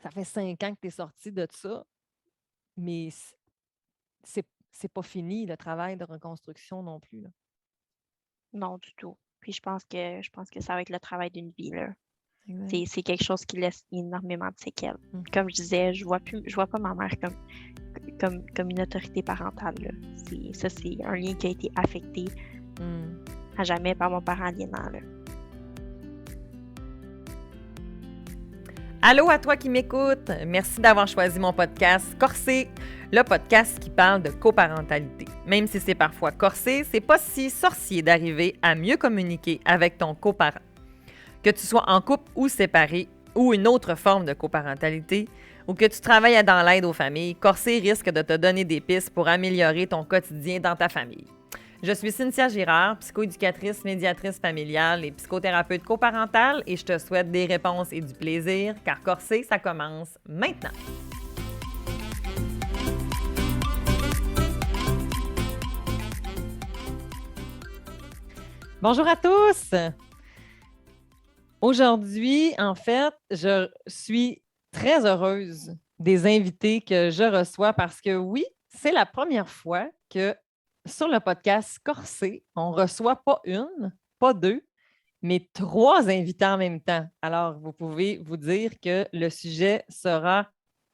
ça fait 5 ans que tu es sorti de ça, mais c'est pas fini le travail de reconstruction non plus, là. Non, du tout. Puis je pense que ça va être le travail d'une vie, là. Exact. C'est quelque chose qui laisse énormément de séquelles. Mmh. Comme je disais, je vois pas ma mère comme une autorité parentale, là. C'est un lien qui a été affecté Mmh. à jamais par mon parent aliénant, là. Allô à toi qui m'écoutes. Merci d'avoir choisi mon podcast Corsé, le podcast qui parle de coparentalité. Même si c'est parfois corsé, c'est pas si sorcier d'arriver à mieux communiquer avec ton coparent. Que tu sois en couple ou séparé, ou une autre forme de coparentalité, ou que tu travailles dans l'aide aux familles, Corsé risque de te donner des pistes pour améliorer ton quotidien dans ta famille. Je suis Cynthia Girard, psychoéducatrice, médiatrice familiale et psychothérapeute coparentale, et je te souhaite des réponses et du plaisir, car Corsé, ça commence maintenant. Bonjour à tous! Aujourd'hui, en fait, je suis très heureuse des invités que je reçois parce que oui, c'est la première fois que sur le podcast Corsé, on reçoit pas une, pas deux, mais 3 invités en même temps. Alors, vous pouvez vous dire que le sujet sera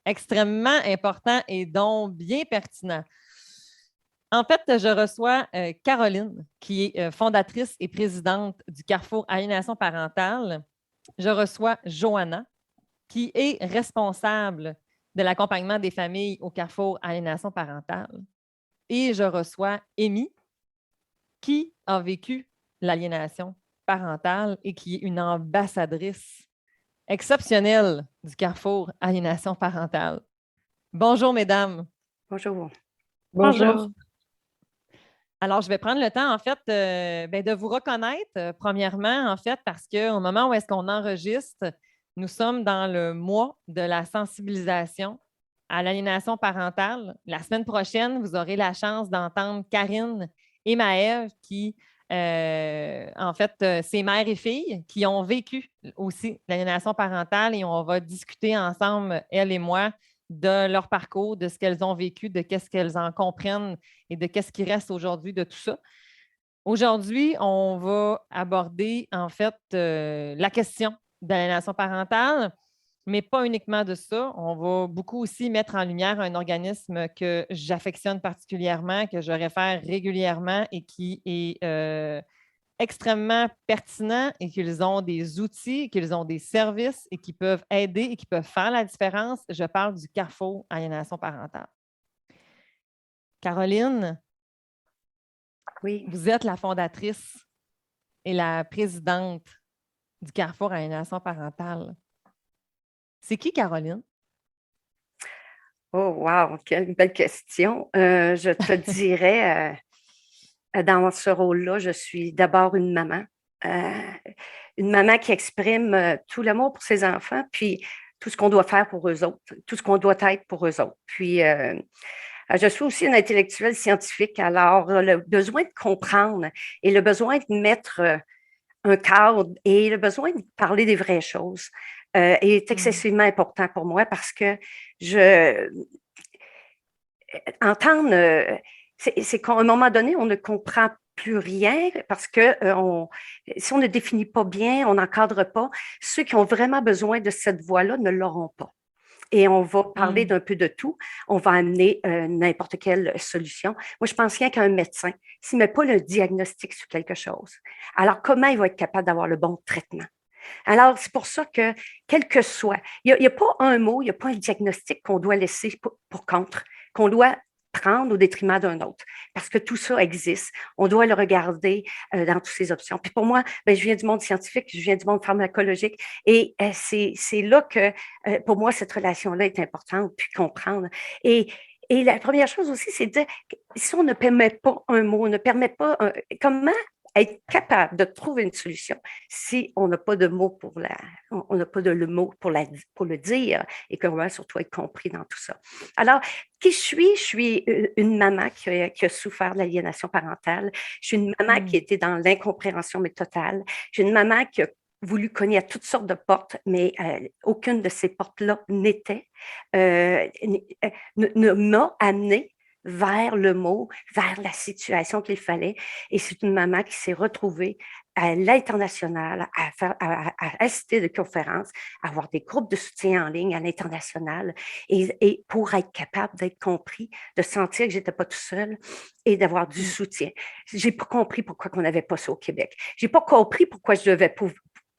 extrêmement important et donc bien pertinent. En fait, je reçois Caroline, qui est fondatrice et présidente du Carrefour Aliénation parentale. Je reçois Johanna, qui est responsable de l'accompagnement des familles au Carrefour Aliénation parentale. Et je reçois Amy, qui a vécu l'aliénation parentale et qui est une ambassadrice exceptionnelle du Carrefour Aliénation parentale. Bonjour, mesdames. Bonjour. Bonjour. Alors, je vais prendre le temps, en fait, de vous reconnaître, premièrement, en fait, parce qu'au moment où est-ce qu'on enregistre, nous sommes dans le mois de la sensibilisation à l'aliénation parentale. La semaine prochaine, vous aurez la chance d'entendre Karine et Maëve qui, en fait, c'est mère et fille qui ont vécu aussi l'aliénation parentale et on va discuter ensemble, elle et moi, de leur parcours, de ce qu'elles ont vécu, de qu'est-ce qu'elles en comprennent et de qu'est-ce qui reste aujourd'hui de tout ça. Aujourd'hui, on va aborder en fait la question de l'aliénation parentale, mais pas uniquement de ça. On va beaucoup aussi mettre en lumière un organisme que j'affectionne particulièrement, que je réfère régulièrement et qui est extrêmement pertinent et qu'ils ont des outils, qu'ils ont des services et qui peuvent aider et qui peuvent faire la différence. Je parle du Carrefour Aliénation parentale. Caroline, Oui. vous êtes la fondatrice et la présidente du Carrefour Aliénation parentale. C'est qui, Caroline? Oh, wow, quelle belle question. Je te dirais, dans ce rôle-là, je suis d'abord euh, une maman qui exprime tout l'amour pour ses enfants, puis tout ce qu'on doit faire pour eux autres, tout ce qu'on doit être pour eux autres. Puis, je suis aussi une intellectuelle scientifique, alors le besoin de comprendre et le besoin de mettre un cadre et le besoin de parler des vraies choses est excessivement important pour moi parce que je entendre, c'est qu'à un moment donné, on ne comprend plus rien parce que si on ne définit pas bien, on n'encadre pas, ceux qui ont vraiment besoin de cette voie-là ne l'auront pas. Et on va parler d'un peu de tout. On va amener n'importe quelle solution. Moi, je pense rien qu'un médecin, s'il ne met pas le diagnostic sur quelque chose, alors comment il va être capable d'avoir le bon traitement? Alors, c'est pour ça que, quel que soit, il n'y a pas un mot, il n'y a pas un diagnostic qu'on doit laisser pour contre, qu'on doit prendre au détriment d'un autre, parce que tout ça existe. On doit le regarder dans toutes ces options. Puis pour moi, ben, je viens du monde scientifique, je viens du monde pharmacologique, et c'est là que, pour moi, cette relation-là est importante, puis comprendre. Et la première chose aussi, c'est de dire, si on ne permet pas un mot, on ne permet pas, comment être capable de trouver une solution si on n'a pas de mots on n'a pas de le mot pour le dire et qu'on va surtout être compris dans tout ça. Alors, qui je suis? Je suis une maman qui a souffert de l'aliénation parentale. Je suis une maman qui était dans l'incompréhension mais totale. Je suis une maman qui a voulu cogner à toutes sortes de portes, mais aucune de ces portes-là ne m'a amené vers le mot, vers la situation qu'il fallait. Et c'est une maman qui s'est retrouvée à l'international, à assister de conférences, à avoir des groupes de soutien en ligne à l'international et pour être capable d'être compris, de sentir que j'étais pas tout seul et d'avoir du soutien. J'ai pas compris pourquoi on n'avait pas ça au Québec. J'ai pas compris pourquoi je devais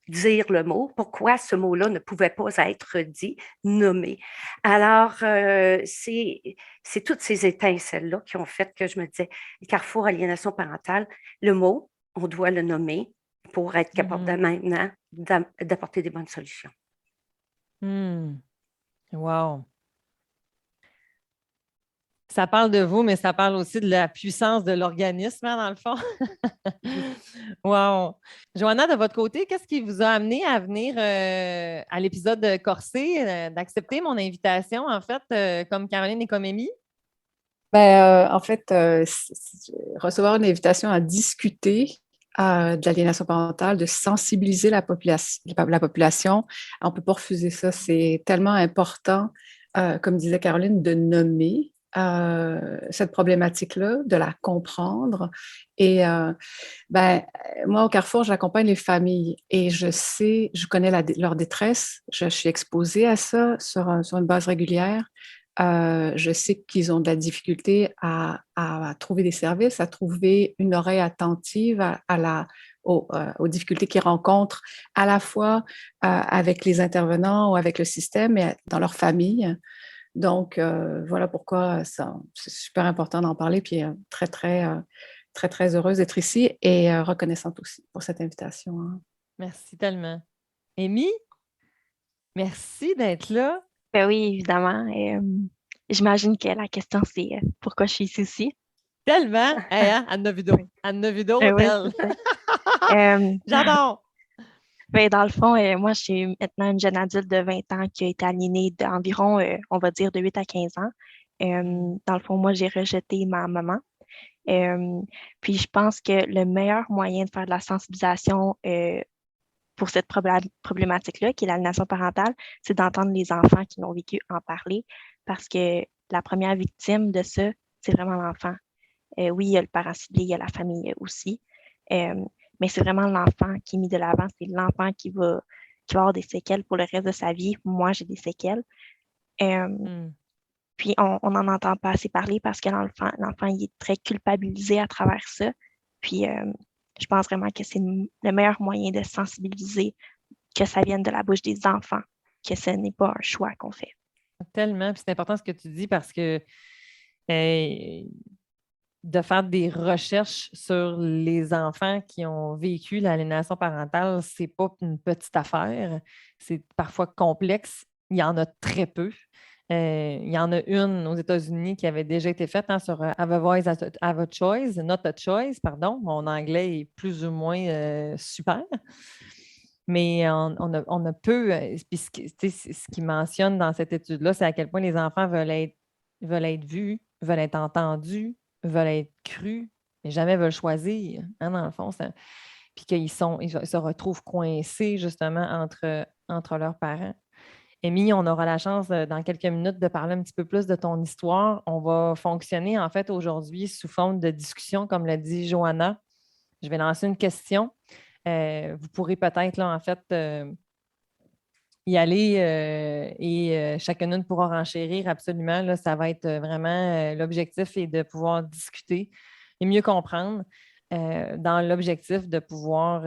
dire le mot, pourquoi ce mot-là ne pouvait pas être dit, nommé. Alors, c'est toutes ces étincelles-là qui ont fait que je me disais, Carrefour aliénation parentale, le mot, on doit le nommer pour être capable de maintenant d'apporter des bonnes solutions. Wow! Ça parle de vous, mais ça parle aussi de la puissance de l'organisme, hein, dans le fond. Wow! Joanna, de votre côté, qu'est-ce qui vous a amené à venir à l'épisode de Corsé, d'accepter mon invitation, en fait, comme Caroline et comme Émy? En fait, recevoir une invitation à discuter de l'aliénation parentale, de sensibiliser la population, on ne peut pas refuser ça. C'est tellement important, comme disait Caroline, de nommer cette problématique-là, de la comprendre. Et moi, au Carrefour, j'accompagne les familles et je connais leur détresse. Je suis exposée à ça sur une base régulière. Je sais qu'ils ont de la difficulté à trouver des services, à trouver une oreille attentive aux difficultés qu'ils rencontrent à la fois avec les intervenants ou avec le système, mais dans leur famille. Donc, voilà pourquoi c'est super important d'en parler. Puis, très, très heureuse d'être ici et reconnaissante aussi pour cette invitation. Hein. Merci tellement. Émy, merci d'être là. Ben oui, évidemment. J'imagine que la question, c'est pourquoi je suis ici aussi. Tellement! Hey, hein? Anna Vido. Anna Vido, Oui, belle. J'adore! Ben, dans le fond, moi, je suis maintenant une jeune adulte de 20 ans qui a été aliénée d'environ, on va dire, de 8 à 15 ans. Dans le fond, moi, j'ai rejeté ma maman. Puis, je pense que le meilleur moyen de faire de la sensibilisation pour cette problématique-là, qui est l'aliénation parentale, c'est d'entendre les enfants qui l'ont vécu en parler, parce que la première victime de ça, c'est vraiment l'enfant. Oui, il y a le parent ciblé, il y a la famille aussi, mais c'est vraiment l'enfant qui est mis de l'avant, c'est l'enfant qui va avoir des séquelles pour le reste de sa vie. Moi, j'ai des séquelles. Puis, on n'en entend pas assez parler parce que l'enfant, il est très culpabilisé à travers ça. Puis, je pense vraiment que c'est le meilleur moyen de sensibiliser, que ça vienne de la bouche des enfants, que ce n'est pas un choix qu'on fait. Tellement. Puis c'est important ce que tu dis parce que de faire des recherches sur les enfants qui ont vécu l'aliénation parentale, c'est pas une petite affaire. C'est parfois complexe. Il y en a très peu. Il y en a une aux États-Unis qui avait déjà été faite sur Have a Voice, Have a Choice, Not a Choice, pardon. Mon anglais est plus ou moins super. Mais on a peu. Puis ce qui mentionne dans cette étude-là, c'est à quel point les enfants veulent être vus, veulent être entendus, veulent être crus, mais jamais veulent choisir, hein, dans le fond. Puis qu'ils se retrouvent coincés justement entre leurs parents. Émy, on aura la chance dans quelques minutes de parler un petit peu plus de ton histoire. On va fonctionner en fait aujourd'hui sous forme de discussion, comme l'a dit Joanna. Je vais lancer une question. Vous pourrez peut-être là, en fait, y aller et chacune pourra renchérir absolument. Là, ça va être vraiment l'objectif est de pouvoir discuter et mieux comprendre dans l'objectif de pouvoir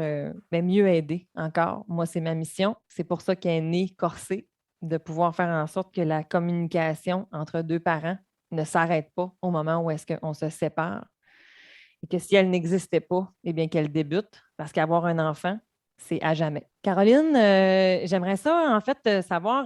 mieux aider encore. Moi, c'est ma mission. C'est pour ça qu'elle est née Corsé, de pouvoir faire en sorte que la communication entre deux parents ne s'arrête pas au moment où est-ce qu'on se sépare. Et que si elle n'existait pas, eh bien qu'elle débute, parce qu'avoir un enfant, c'est à jamais. Caroline, j'aimerais ça, en fait, savoir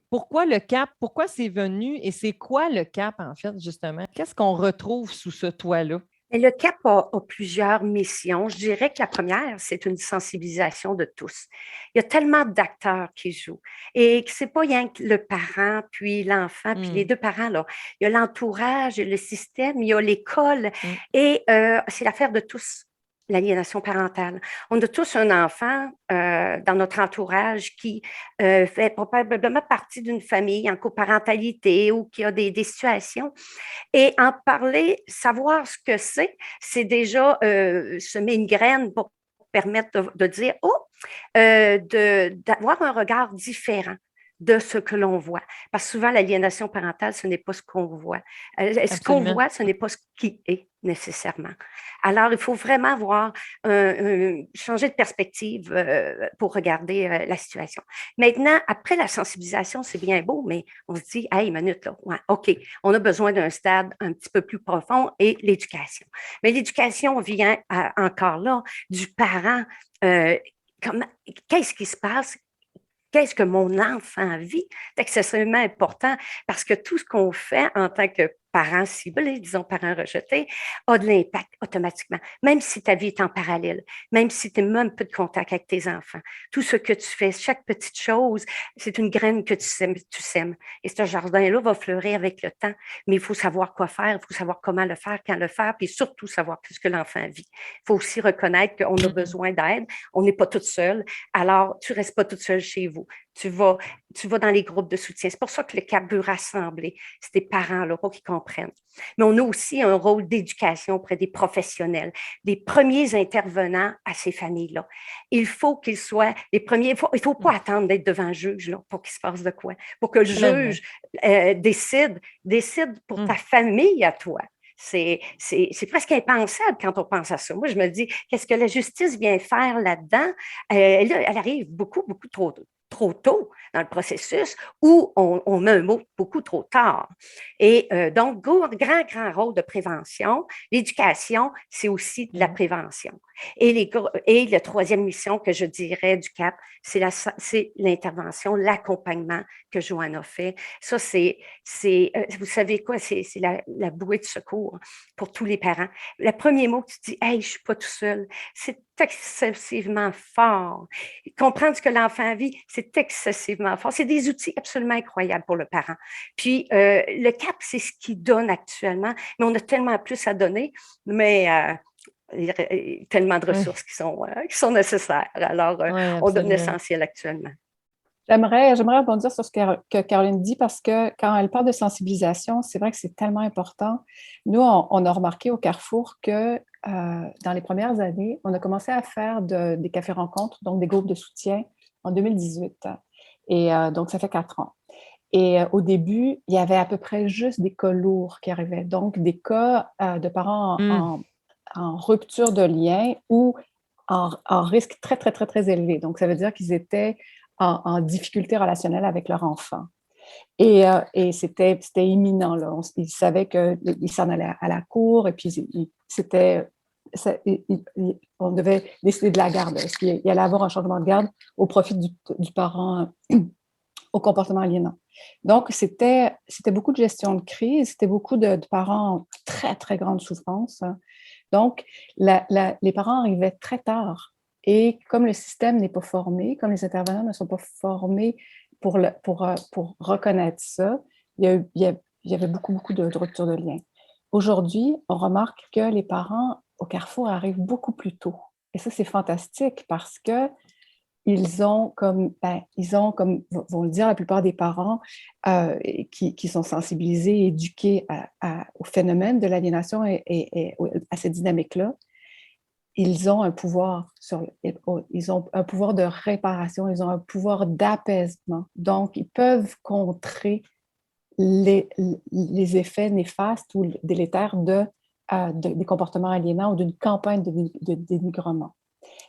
pourquoi le CAP, pourquoi c'est venu et c'est quoi le CAP, en fait, justement? Qu'est-ce qu'on retrouve sous ce toit-là? Et le CAP a plusieurs missions. Je dirais que la première, c'est une sensibilisation de tous. Il y a tellement d'acteurs qui jouent et que c'est pas rien que le parent, puis l'enfant, puis les deux parents, là. Il y a l'entourage, il y a le système, il y a l'école et c'est l'affaire de tous. l'aliénation parentale. On a tous un enfant dans notre entourage qui fait probablement partie d'une famille en coparentalité ou qui a des situations. Et en parler, savoir ce que c'est déjà semer une graine pour permettre de dire, d'avoir un regard différent de ce que l'on voit. Parce que souvent, l'aliénation parentale, ce n'est pas ce qu'on voit. Ce qu'on Absolument. voit, ce n'est pas ce qui est nécessairement. Alors, il faut vraiment changer de perspective pour regarder la situation. Maintenant, après la sensibilisation, c'est bien beau, mais on se dit, hey, minute, là, ouais, OK, on a besoin d'un stade un petit peu plus profond et l'éducation. Mais l'éducation vient encore là du parent. Qu'est-ce qui se passe? Qu'est-ce que mon enfant vit? C'est extrêmement important parce que tout ce qu'on fait en tant que parent ciblé, disons parent rejeté, a de l'impact automatiquement, même si ta vie est en parallèle, même si tu n'as même peu de contact avec tes enfants. Tout ce que tu fais, chaque petite chose, c'est une graine que tu sèmes. Et ce jardin-là va fleurir avec le temps, mais il faut savoir quoi faire, il faut savoir comment le faire, quand le faire, puis surtout savoir ce que l'enfant vit. Il faut aussi reconnaître qu'on a besoin d'aide, on n'est pas toute seule, alors tu ne restes pas toute seule chez vous. Tu vas dans les groupes de soutien. C'est pour ça que le CAP veut rassembler ces parents-là pour qu'ils comprennent. Mais on a aussi un rôle d'éducation auprès des professionnels, des premiers intervenants à ces familles-là. Il faut qu'ils soient les premiers. Il ne faut pas attendre d'être devant un juge là, pour qu'il se passe de quoi. Pour que le juge décide pour ta famille à toi. C'est presque impensable quand on pense à ça. Moi, je me dis, qu'est-ce que la justice vient faire là-dedans? Elle arrive beaucoup trop tôt dans le processus ou on met un mot beaucoup trop tard. Et donc, grand rôle de prévention. L'éducation, c'est aussi de la prévention. Et la troisième mission que je dirais du CAP, c'est l'intervention, l'accompagnement que Joanne a fait. Ça, vous savez quoi, c'est la bouée de secours pour tous les parents. Le premier mot que tu dis, « Hey, je ne suis pas tout seul », c'est excessivement fort. Comprendre ce que l'enfant vit, c'est excessivement fort. C'est des outils absolument incroyables pour le parent. Puis, le CAP, c'est ce qu'il donne actuellement, mais on a tellement plus à donner, mais il y a tellement de ressources qui sont nécessaires. Alors, on donne l'essentiel actuellement. J'aimerais rebondir sur ce que Caroline dit parce que quand elle parle de sensibilisation, c'est vrai que c'est tellement important. Nous, on a remarqué au Carrefour que dans les premières années, on a commencé à faire des cafés-rencontres, donc des groupes de soutien en 2018. Et donc, ça fait 4 ans. Et au début, il y avait à peu près juste des cas lourds qui arrivaient, donc des cas de parents en rupture de lien ou en risque très, très, très, très élevé. Donc, ça veut dire qu'ils étaient en difficulté relationnelle avec leur enfant. Et c'était imminent. Là. Ils savaient qu'ils s'en allaient à la cour et puis on devait décider de la garde. Est-ce qu'il allait avoir un changement de garde au profit du parent au comportement aliénant? Donc, c'était beaucoup de gestion de crise, c'était beaucoup de parents en très, très grande souffrance. Donc, les parents arrivaient très tard. Et comme le système n'est pas formé, comme les intervenants ne sont pas formés pour reconnaître ça, il y avait beaucoup de rupture de lien. Aujourd'hui, on remarque que les parents au Carrefour arrivent beaucoup plus tôt. Et ça, c'est fantastique parce que ils ont, comme vont le dire la plupart des parents qui sont sensibilisés, éduqués au phénomène de l'aliénation et à cette dynamique-là, ils ont un pouvoir ils ont un pouvoir de réparation, ils ont un pouvoir d'apaisement. Donc, ils peuvent contrer les effets néfastes ou délétères des comportements aliénants ou d'une campagne de dénigrement.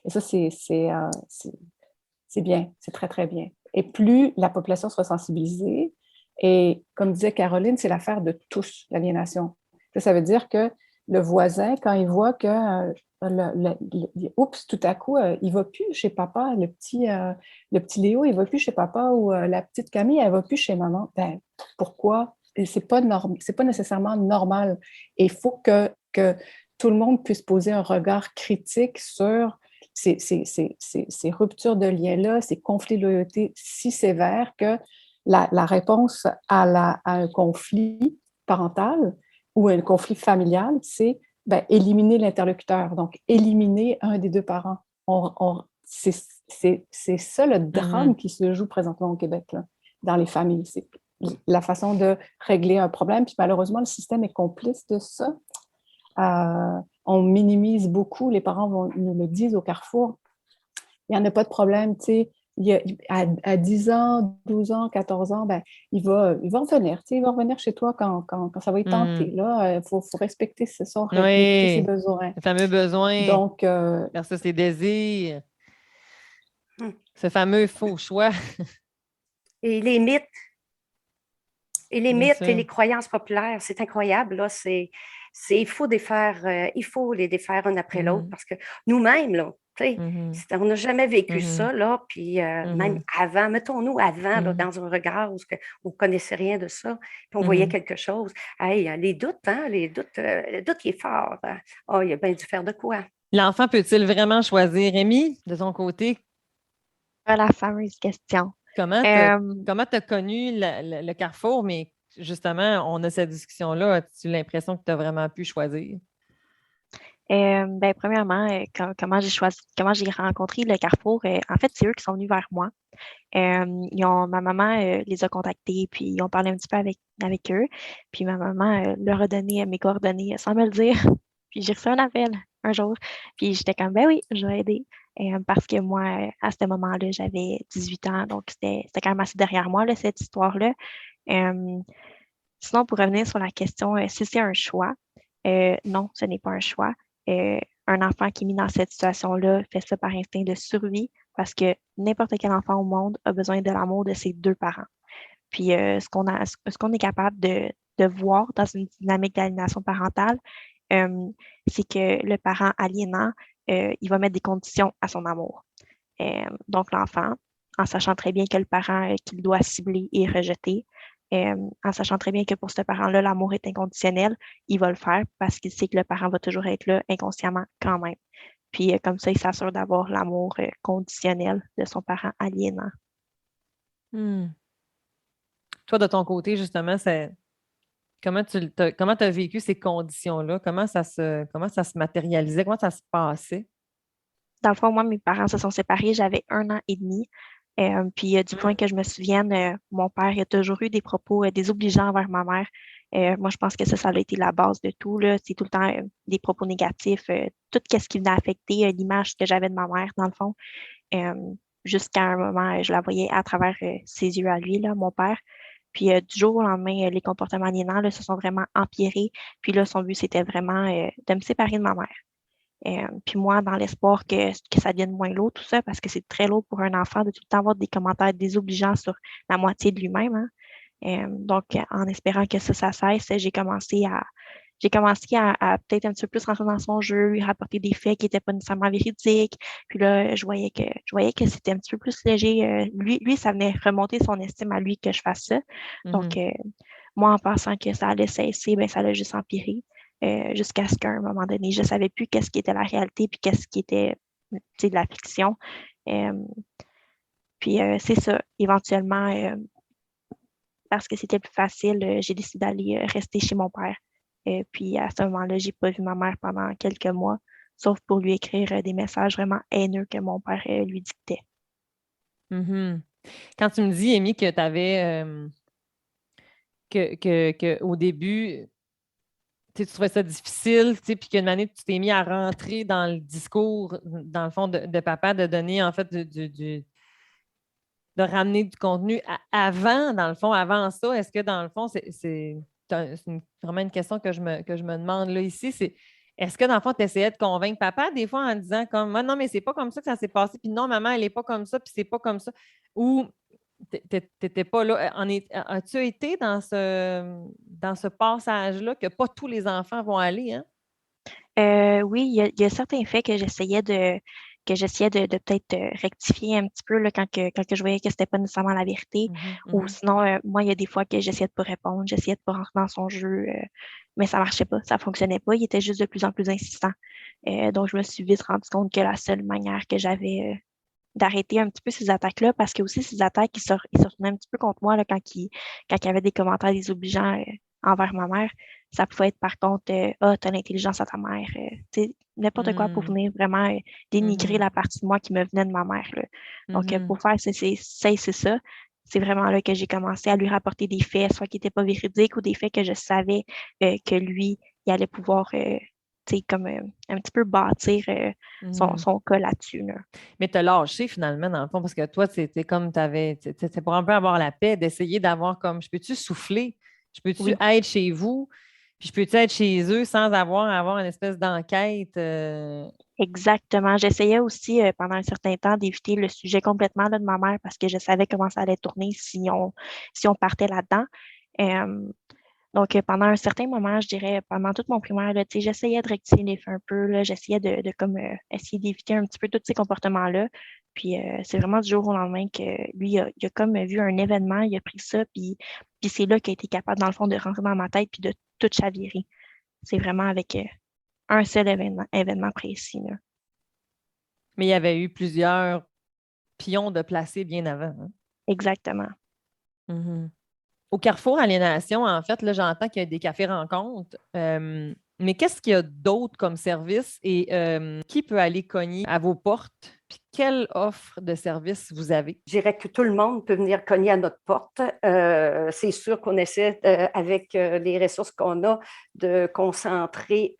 Et ça, c'est bien, c'est très, très bien. Et plus la population sera sensibilisée, et comme disait Caroline, c'est l'affaire de tous, l'aliénation. Ça veut dire que le voisin, quand il voit que oups, tout à coup, il ne va plus chez papa, le petit Léo, il ne va plus chez papa, ou la petite Camille, elle ne va plus chez maman. Ben, pourquoi? C'est pas nécessairement normal. Et il faut que tout le monde puisse poser un regard critique sur ces ruptures de liens-là, ces conflits de loyauté si sévères que la réponse à un conflit parental ou un conflit familial, c'est ben, éliminer l'interlocuteur, donc éliminer un des deux parents. C'est ça le drame qui se joue présentement au Québec, là, dans les familles. C'est la façon de régler un problème. Puis malheureusement, le système est complice de ça. On minimise beaucoup. Les parents nous le disent au Carrefour. Il n'y en a pas de problème, tu sais. À 10 ans, 12 ans, 14 ans, ben, il va revenir. Tu sais, il va revenir chez toi quand ça va être tenté. Là, il faut respecter respecter ses Oui, besoins. le fameux besoin Donc, versus ses désirs, ce fameux faux choix. Et les mythes, Bien et sûr. les croyances populaires, c'est incroyable. Là, il faut il faut les défaire un après l'autre parce que nous-mêmes, là, on n'a jamais vécu ça, là, puis même avant, mettons-nous avant, là, dans un regard où on ne connaissait rien de ça, puis on voyait quelque chose. Hey, les doutes, hein, le doute, il est fort. Hein. Oh, il a bien dû faire de quoi. L'enfant peut-il vraiment choisir? Rémi, de ton côté, La fameuse question. comment tu as connu le Carrefour, mais justement, on a cette discussion-là. As-tu l'impression que tu as vraiment pu choisir? Premièrement, comment j'ai rencontré le Carrefour, en fait, c'est eux qui sont venus vers moi. Ma maman les a contactés, puis ils ont parlé un petit peu avec eux. Puis ma maman leur a donné mes coordonnées sans me le dire. Puis j'ai reçu un appel un jour. Puis j'étais comme, ben oui, je vais aider. Parce que moi, à ce moment-là, j'avais 18 ans, donc c'était quand même assez derrière moi, là, cette histoire-là. Sinon, pour revenir sur la question, si c'est un choix, non, ce n'est pas un choix. Un enfant qui est mis dans cette situation-là fait ça par instinct de survie parce que n'importe quel enfant au monde a besoin de l'amour de ses deux parents. Puis ce qu'on est capable de voir dans une dynamique d'aliénation parentale, c'est que le parent aliénant, il va mettre des conditions à son amour. Donc l'enfant, en sachant très bien que le parent qu'il doit cibler et rejeter, en sachant très bien que pour ce parent-là, l'amour est inconditionnel, il va le faire parce qu'il sait que le parent va toujours être là inconsciemment quand même. Puis comme ça, il s'assure d'avoir l'amour conditionnel de son parent aliénant. Toi, de ton côté, justement, comment tu as vécu ces conditions-là? Comment ça se matérialisait? Comment ça se passait? Dans le fond, moi, mes parents se sont séparés, j'avais 1 an et demi. Puis du point que je me souvienne, mon père a toujours eu des propos désobligeants envers ma mère. Moi, je pense que ça a été la base de tout, là. C'est tout le temps des propos négatifs, tout ce qui venait affecter l'image que j'avais de ma mère, dans le fond. Jusqu'à un moment, je la voyais à travers ses yeux à lui, là, mon père. Puis du jour au lendemain, les comportements aliénants là, se sont vraiment empirés. Puis là, son but, c'était vraiment de me séparer de ma mère. Puis moi, dans l'espoir que ça devienne moins lourd, tout ça, parce que c'est très lourd pour un enfant de tout le temps avoir des commentaires désobligeants sur la moitié de lui-même. Hein. Donc, en espérant que ça cesse, j'ai commencé à peut-être un petit peu plus rentrer dans son jeu, lui rapporter des faits qui n'étaient pas nécessairement véridiques. Puis là, je voyais que c'était un petit peu plus léger. Lui, ça venait remonter son estime à lui que je fasse ça. Donc, moi, en pensant que ça allait cesser, ben, ça allait juste empirer. Jusqu'à ce qu'à un moment donné, je ne savais plus qu'est-ce qui était la réalité puis qu'est-ce qui était de la fiction. Puis c'est ça, éventuellement, parce que c'était plus facile, j'ai décidé d'aller rester chez mon père. Puis à ce moment-là, je n'ai pas vu ma mère pendant quelques mois, sauf pour lui écrire des messages vraiment haineux que mon père lui dictait. Quand tu me dis, Amy, que tu avais qu'au début, tu trouvais ça difficile, puis qu'une année, tu t'es mis à rentrer dans le discours, dans le fond, de papa, de donner, en fait, de ramener du contenu avant, dans le fond, avant ça. Est-ce que, dans le fond, c'est vraiment une question que je me demande là ici, c'est est-ce que, dans le fond, tu essayais de convaincre papa, des fois, en disant comme non, mais c'est pas comme ça que ça s'est passé, puis non, maman, elle n'est pas comme ça, puis c'est pas comme ça. Ou t'étais pas là. As-tu été dans ce passage-là que pas tous les enfants vont aller, hein? Oui, il y a certains faits que j'essayais de peut-être rectifier un petit peu là, quand que je voyais que c'était pas nécessairement la vérité. Ou sinon, moi, il y a des fois que j'essayais de pas répondre, j'essayais de pas rentrer dans son jeu, mais ça marchait pas, ça fonctionnait pas. Il était juste de plus en plus insistant. Donc, je me suis vite rendu compte que la seule manière que j'avais d'arrêter un petit peu ces attaques-là, parce que aussi ces attaques, ils se retournaient un petit peu contre moi là, quand il y avait des commentaires désobligeants envers ma mère. Ça pouvait être par contre, ah, t'as l'intelligence à ta mère, tu sais, n'importe quoi pour venir vraiment dénigrer la partie de moi qui me venait de ma mère, là. Donc, pour faire c'est ça, c'est vraiment là que j'ai commencé à lui rapporter des faits, soit qui n'étaient pas véridiques ou des faits que je savais que lui, il allait pouvoir, tu sais, comme un petit peu bâtir son cas là-dessus, là. Mais tu as lâché finalement, dans le fond, parce que toi, c'était comme tu avais, c'était pour un peu avoir la paix, d'essayer d'avoir comme, je peux-tu souffler? Je peux-tu Oui. être chez vous? Puis je peux-tu être chez eux sans avoir une espèce d'enquête? Exactement. J'essayais aussi pendant un certain temps d'éviter le sujet complètement là, de ma mère parce que je savais comment ça allait tourner si on partait là-dedans. Euh, donc, pendant un certain moment, je dirais, pendant tout mon primaire, là, tu sais, j'essayais de rectifier les faits un peu, là, j'essayais de comme, essayer d'éviter un petit peu tous ces comportements-là. Puis, c'est vraiment du jour au lendemain que lui, il a comme vu un événement, il a pris ça, puis c'est là qu'il a été capable, dans le fond, de rentrer dans ma tête puis de tout chavirer. C'est vraiment avec un seul événement précis, là. Mais il y avait eu plusieurs pions de placer bien avant. Hein? Exactement. Au Carrefour Aliénation, en fait, là, j'entends qu'il y a des cafés-rencontres. Mais qu'est-ce qu'il y a d'autre comme service et qui peut aller cogner à vos portes? Puis quelle offre de service vous avez? Je dirais que tout le monde peut venir cogner à notre porte. C'est sûr qu'on essaie, avec les ressources qu'on a, de concentrer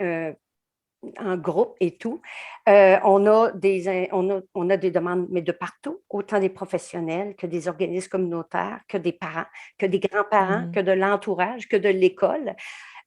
en groupe et tout. On a des demandes, mais de partout, autant des professionnels que des organismes communautaires, que des parents, que des grands-parents, que de l'entourage, que de l'école.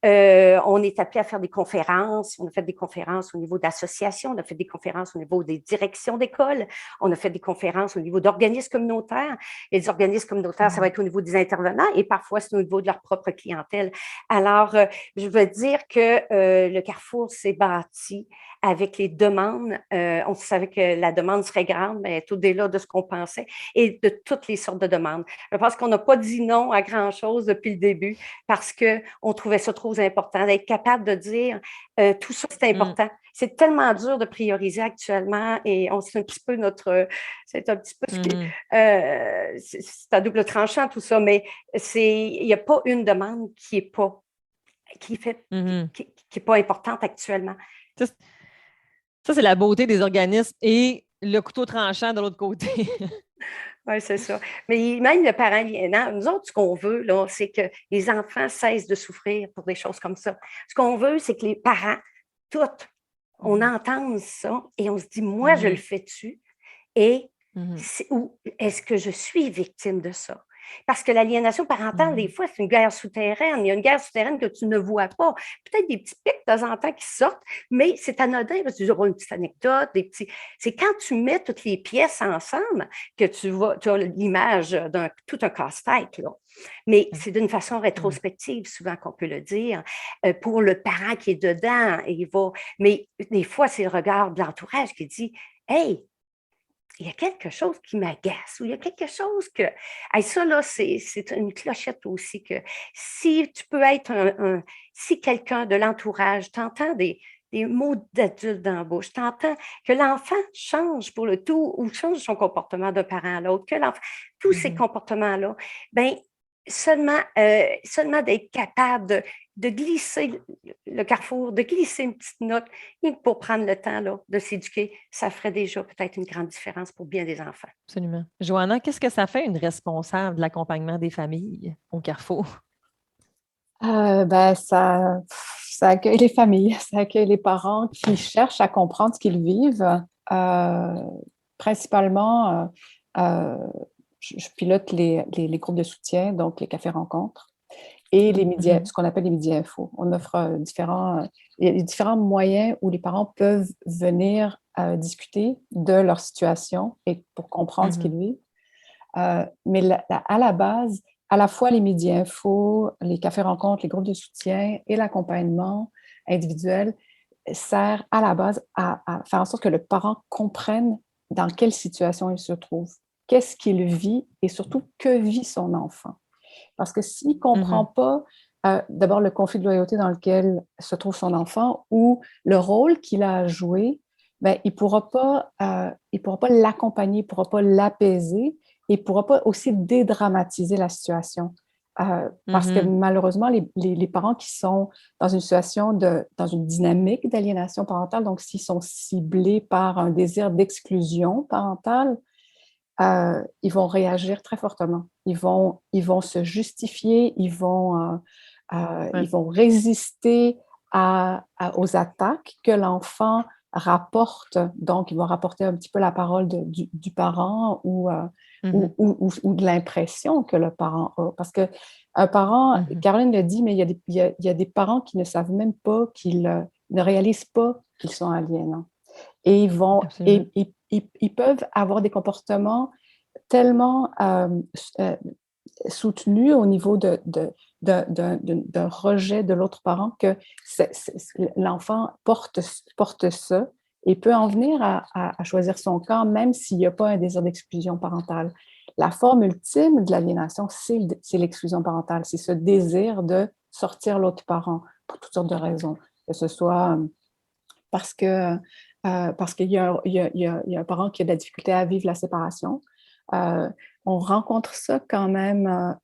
On est appelé à faire des conférences. On a fait des conférences au niveau d'associations, on a fait des conférences au niveau des directions d'école, on a fait des conférences au niveau d'organismes communautaires. Et les organismes communautaires, ça va être au niveau des intervenants et parfois c'est au niveau de leur propre clientèle. Alors, je veux dire que le Carrefour s'est bâti avec les demandes. On savait que la demande serait grande, mais tout au-delà de ce qu'on pensait et de toutes les sortes de demandes. Je pense qu'on n'a pas dit non à grand-chose depuis le début parce qu'on trouvait ça trop important, d'être capable de dire tout ça, c'est important. C'est tellement dur de prioriser actuellement et c'est un petit peu c'est un petit peu c'est à double tranchant tout ça, mais il n'y a pas une demande qui est pas importante actuellement. Ça, c'est la beauté des organismes et le couteau tranchant de l'autre côté. Oui, c'est ça. Mais même le parent aliénant, nous autres, ce qu'on veut, là, c'est que les enfants cessent de souffrir pour des choses comme ça. Ce qu'on veut, c'est que les parents, toutes, on entende ça et on se dit, moi, je le fais-tu? Et ou est-ce que je suis victime de ça? Parce que l'aliénation parentale, des fois, c'est une guerre souterraine. Il y a une guerre souterraine que tu ne vois pas. Peut-être des petits pics de temps en temps qui sortent, mais c'est anodin parce que tu auras une petite anecdote, c'est quand tu mets toutes les pièces ensemble que tu as l'image d'un tout un casse-tête, là. Mais c'est d'une façon rétrospective, souvent qu'on peut le dire, pour le parent qui est dedans. Mais des fois, c'est le regard de l'entourage qui dit « Hey, il y a quelque chose qui m'agace ou il y a quelque chose que… » ça, là, c'est une clochette aussi que si tu peux être si quelqu'un de l'entourage t'entend des mots d'adulte dans la bouche, t'entends que l'enfant change pour le tout ou change son comportement d'un parent à l'autre, que l'enfant, tous ces comportements-là, bien, seulement d'être capable de glisser le Carrefour, de glisser une petite note pour prendre le temps là, de s'éduquer, ça ferait déjà peut-être une grande différence pour bien des enfants. Absolument. Joanna, qu'est-ce que ça fait une responsable de l'accompagnement des familles au Carrefour? Ça accueille les familles, ça accueille les parents qui cherchent à comprendre ce qu'ils vivent. Principalement, je pilote les groupes de soutien, donc les cafés-rencontres, et les médias, ce qu'on appelle les médias infos. On offre différents moyens où les parents peuvent venir discuter de leur situation et pour comprendre ce qu'ils vivent. Mais à la base, à la fois les médias infos, les cafés-rencontres, les groupes de soutien et l'accompagnement individuel sert à la base à faire en sorte que le parent comprenne dans quelle situation il se trouve, qu'est-ce qu'il vit et surtout que vit son enfant. Parce que s'il ne comprend pas d'abord le conflit de loyauté dans lequel se trouve son enfant ou le rôle qu'il a à jouer, ben, il ne pourra pas l'accompagner, il ne pourra pas l'apaiser et il ne pourra pas aussi dédramatiser la situation. Parce que malheureusement, les parents qui sont dans une situation dans une dynamique d'aliénation parentale, donc s'ils sont ciblés par un désir d'exclusion parentale, ils vont réagir très fortement. Ils vont se justifier, ils vont résister aux attaques que l'enfant rapporte. Donc, ils vont rapporter un petit peu la parole du parent ou de l'impression que le parent a. Parce qu'un parent, Caroline le dit, mais il y a des parents qui ne savent même pas, ne réalisent pas qu'ils sont aliénants. Et ils peuvent avoir des comportements tellement soutenus au niveau d'un rejet de l'autre parent que l'enfant porte ça et peut en venir à choisir son camp, même s'il n'y a pas un désir d'exclusion parentale. La forme ultime de l'aliénation, c'est l'exclusion parentale. C'est ce désir de sortir l'autre parent pour toutes sortes de raisons. Que ce soit parce qu'il y a un parent qui a de la difficulté à vivre la séparation. On rencontre ça quand même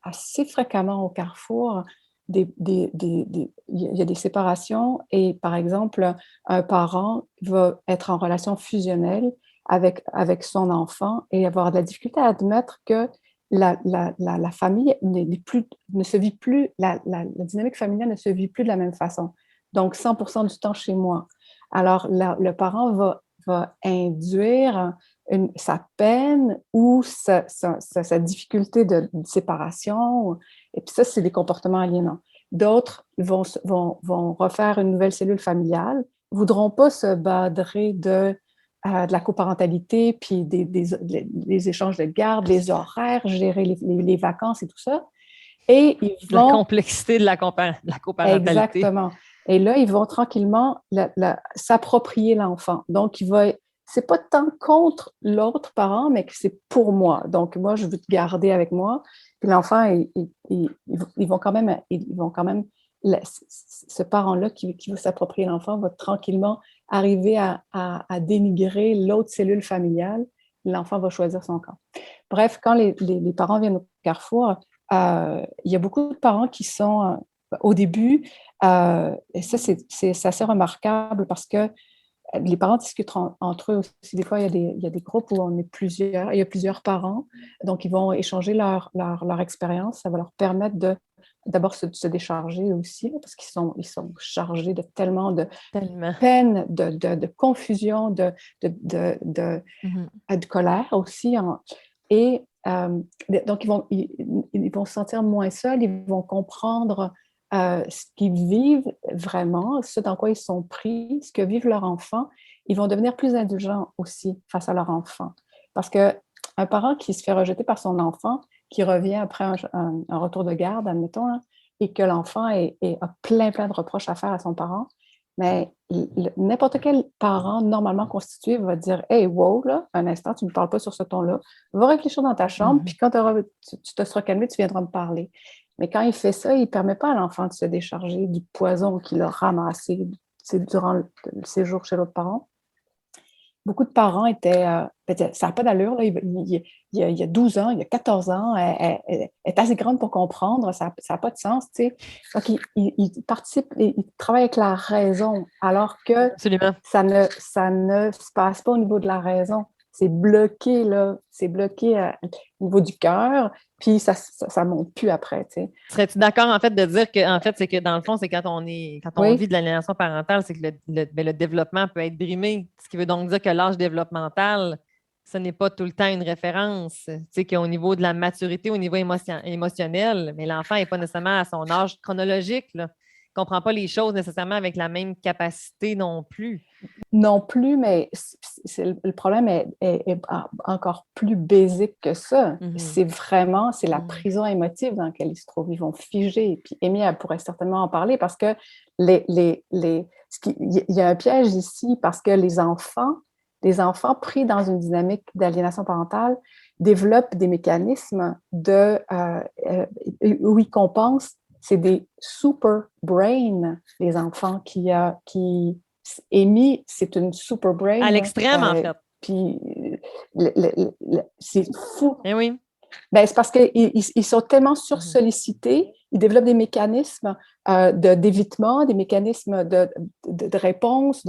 assez fréquemment au Carrefour. Il y a des séparations et, par exemple, un parent va être en relation fusionnelle avec son enfant et avoir de la difficulté à admettre que la famille ne se vit plus, la dynamique familiale ne se vit plus de la même façon. Donc, 100% du temps chez moi. Alors, le parent va induire sa peine ou sa difficulté de séparation. Et puis ça, c'est des comportements aliénants. D'autres vont refaire une nouvelle cellule familiale, ne voudront pas se badrer de la coparentalité, puis des échanges de garde, les horaires, gérer les vacances et tout ça. Et ils vont... La complexité de la coparentalité. Exactement. Et là, ils vont tranquillement s'approprier l'enfant. Donc, c'est pas tant contre l'autre parent, mais que c'est pour moi. Donc, moi, je veux te garder avec moi. Puis l'enfant, ils vont quand même, ce parent-là qui veut s'approprier l'enfant va tranquillement arriver à dénigrer l'autre cellule familiale. L'enfant va choisir son camp. Bref, quand les parents viennent au Carrefour, il y a beaucoup de parents qui sont, au début, et ça, c'est assez remarquable parce que les parents discutent entre eux aussi. Des fois, il y a des groupes où on est plusieurs, il y a plusieurs parents, donc ils vont échanger leur expérience. Ça va leur permettre d'abord se décharger aussi, parce qu'ils sont chargés de tellement de peine, de confusion, de colère aussi. Et donc, ils vont se sentir moins seuls, ils vont comprendre ce qu'ils vivent vraiment, ce dans quoi ils sont pris, ce que vivent leurs enfants. Ils vont devenir plus indulgents aussi face à leur enfant. Parce qu'un parent qui se fait rejeter par son enfant, qui revient après un retour de garde, admettons, hein, et que l'enfant a plein de reproches à faire à son parent, mais n'importe quel parent normalement constitué va dire « Hey, wow, là, un instant, tu ne me parles pas sur ce ton-là. Va réfléchir dans ta chambre, puis quand tu te seras calmé, tu viendras me parler. » Mais quand il fait ça, il ne permet pas à l'enfant de se décharger du poison qu'il a ramassé durant le séjour chez l'autre parent. Beaucoup de parents étaient... ça n'a pas d'allure, là, il y a 12 ans, il y a 14 ans, elle est assez grande pour comprendre, ça n'a pas de sens, tu sais. Donc, il participe, il travaille avec la raison, alors que ça ne se passe pas au niveau de la raison. C'est bloqué, là, au niveau du cœur, puis ça monte plus après, tu sais. Serais-tu d'accord, en fait, de dire que, en fait, c'est que dans le fond, c'est quand on vit de l'aliénation parentale, c'est que le développement peut être brimé. Ce qui veut donc dire que l'âge développemental, ce n'est pas tout le temps une référence. Tu sais, qu'au niveau de la maturité, au niveau émotionnel, mais l'enfant n'est pas nécessairement à son âge chronologique, là. Il ne comprend pas les choses nécessairement avec la même capacité non plus. Non plus, mais le problème est encore plus basique que ça. C'est la prison émotive dans laquelle ils se trouvent. Ils vont figer. Puis Amy, elle pourrait certainement en parler parce que il y a un piège ici parce que les enfants pris dans une dynamique d'aliénation parentale développent des mécanismes où ils compensent. C'est des super brains, les enfants qui Amy, c'est une super brain. À l'extrême, en fait. Puis, c'est fou. Eh oui. Ben, c'est parce qu'ils sont tellement sursollicités, ils développent des mécanismes d'évitement, des mécanismes de réponse.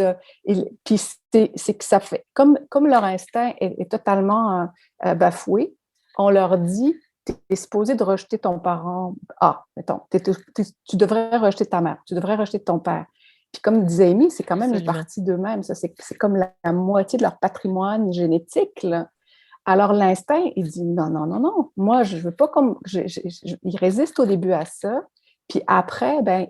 Puis c'est que ça fait, comme leur instinct est totalement bafoué, on leur dit, tu es supposé de rejeter ton parent A, mettons. Tu devrais rejeter ta mère, tu devrais rejeter ton père. Puis comme disait Amy, c'est quand même une partie d'eux-mêmes. Ça, c'est comme la moitié de leur patrimoine génétique, là. Alors, l'instinct, il dit non, non, non, non. Moi, je veux pas comme. Il résiste au début à ça. Puis après, ben,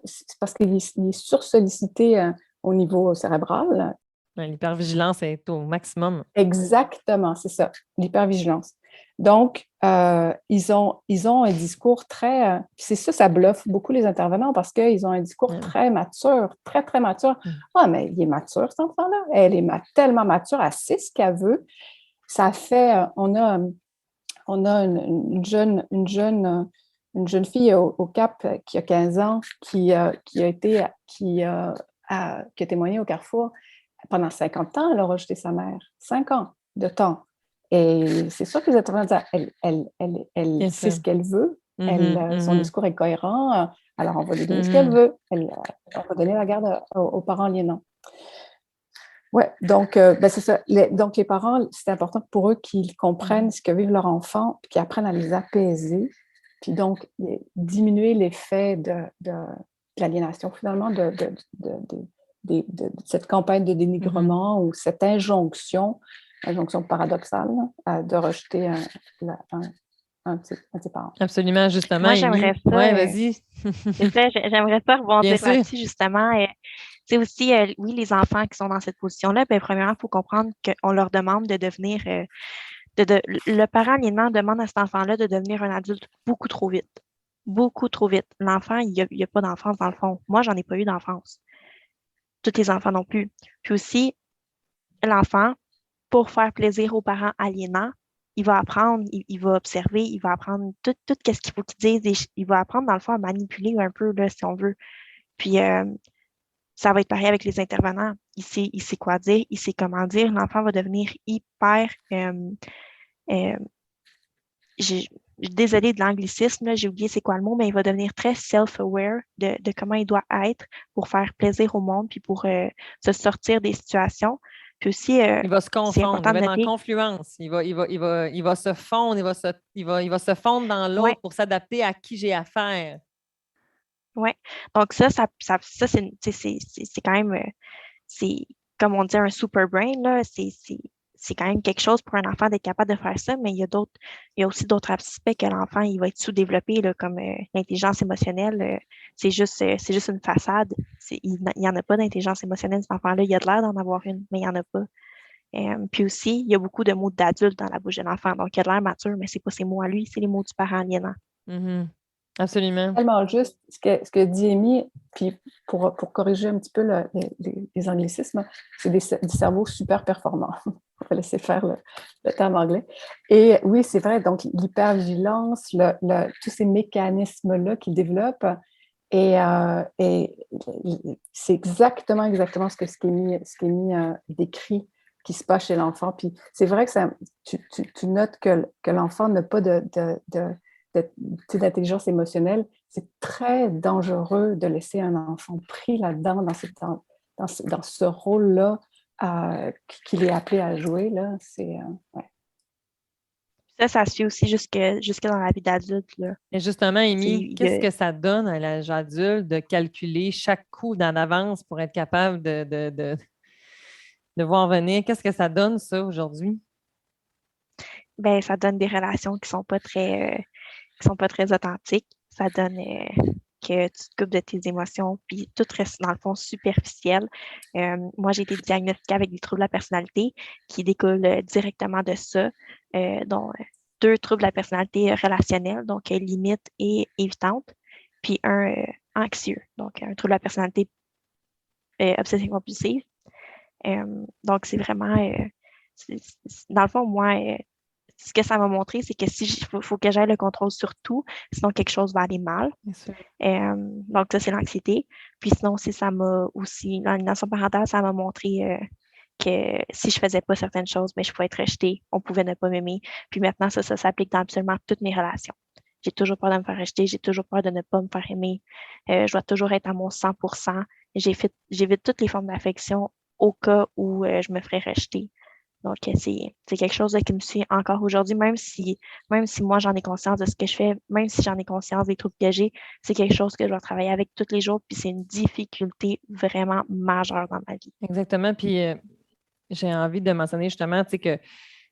c'est parce qu'il est sursollicité au niveau cérébral. L'hypervigilance est au maximum. Exactement, c'est ça, l'hypervigilance. Donc, ils ont un discours très. C'est ça bluffe beaucoup les intervenants parce qu'ils ont un discours très mature, très, très mature. Ah, mais il est mature, cet enfant-là. Elle est tellement mature, elle sait ce qu'elle veut. Ça fait, on a une jeune fille au Cap qui a 15 ans qui a témoigné au Carrefour. Pendant 50 ans, elle a rejeté sa mère. 5 ans de temps. Et c'est sûr que les intervenants disent, elle sait ce qu'elle veut. Son discours est cohérent. Alors, on va lui donner ce qu'elle veut. On va donner la garde aux parents aliénants. Oui, donc c'est ça. Donc, les parents, c'est important pour eux qu'ils comprennent ce que vivent leurs enfants, puis qu'ils apprennent à les apaiser, puis donc diminuer l'effet de l'aliénation, finalement, de cette campagne de dénigrement ou cette injonction paradoxale de rejeter un de ses parents. Absolument, justement. Moi, j'aimerais ça. Oui, vas-y. J'aimerais ça rebondir là-dessus, justement. Tu sais aussi, oui, les enfants qui sont dans cette position-là, bien, premièrement, il faut comprendre qu'on leur demande de devenir. Le parent aliénant demande à cet enfant-là de devenir un adulte beaucoup trop vite. Beaucoup trop vite. L'enfant, il n'y a pas d'enfance dans le fond. Moi, j'en ai pas eu d'enfance. Tous les enfants non plus. Puis aussi, l'enfant, pour faire plaisir aux parents aliénants, il va apprendre, il va observer, il va apprendre tout ce qu'il faut qu'il dise. Il va apprendre, dans le fond, à manipuler un peu, là, si on veut. Puis, ça va être pareil avec les intervenants. Il sait quoi dire, il sait comment dire. L'enfant va devenir hyper... désolée de l'anglicisme, là, j'ai oublié c'est quoi le mot, mais il va devenir très self-aware de comment il doit être pour faire plaisir au monde puis pour se sortir des situations. Puis aussi, il va se confondre, il va être en confluence. Il va se fondre, il va se fondre dans l'autre pour s'adapter à qui j'ai affaire. Oui. Donc ça c'est quand même, c'est comme on dit un super brain, là, c'est quand même quelque chose pour un enfant d'être capable de faire ça, mais il y a aussi d'autres aspects que l'enfant, il va être sous-développé, là, comme l'intelligence émotionnelle. C'est juste une façade. Il n'y en a pas d'intelligence émotionnelle, cet enfant-là. Il a de l'air d'en avoir une, mais il n'y en a pas. Puis aussi, il y a beaucoup de mots d'adultes dans la bouche de l'enfant. Donc, il a de l'air mature, mais ce n'est pas ses mots à lui, c'est les mots du parent aliénant. Absolument. Tellement juste ce que dit Amy, puis pour corriger un petit peu les anglicismes, c'est des cerveaux super performants. On va laisser faire le terme anglais. Et oui, c'est vrai, donc l'hypervigilance, tous ces mécanismes-là qu'ils développent, et c'est exactement ce qu'Amy décrit qui se passe chez l'enfant. Puis c'est vrai que tu notes que l'enfant n'a pas d'intelligence émotionnelle. C'est très dangereux de laisser un enfant pris là-dedans, dans ce rôle-là qu'il est appelé à jouer. Là. Ça se fait aussi jusque dans la vie d'adulte. Là. Et justement, Amy, qu'est-ce que ça donne à l'âge adulte de calculer chaque coup d'en avance pour être capable de voir venir? Qu'est-ce que ça donne, ça, aujourd'hui? Ben, ça donne des relations qui sont pas très authentiques. Ça donne que tu te coupes de tes émotions, puis tout reste dans le fond superficiel. Moi, j'ai été diagnostiquée avec des troubles de la personnalité qui découlent directement de ça, dont 2 troubles de la personnalité relationnelle, donc limite et évitante, puis un anxieux, donc un trouble de la personnalité obsessive-compulsive. Donc, c'est vraiment, dans le fond, moi, ce que ça m'a montré, c'est que faut que j'aie le contrôle sur tout, sinon quelque chose va aller mal. Donc, ça, c'est l'anxiété. Puis sinon, ça m'a aussi, l'aliénation parentale, ça m'a montré que si je faisais pas certaines choses, mais je pouvais être rejetée, on pouvait ne pas m'aimer. Puis maintenant, ça s'applique dans absolument toutes mes relations. J'ai toujours peur de me faire rejeter, j'ai toujours peur de ne pas me faire aimer. Je dois toujours être à mon 100%. J'évite toutes les formes d'affection au cas où je me ferais rejeter. Donc, c'est quelque chose qui me suit encore aujourd'hui, même si moi, j'en ai conscience de ce que je fais, même si j'en ai conscience des troubles que j'ai, c'est quelque chose que je dois travailler avec tous les jours, puis c'est une difficulté vraiment majeure dans ma vie. Exactement. Puis j'ai envie de mentionner justement, tu sais, que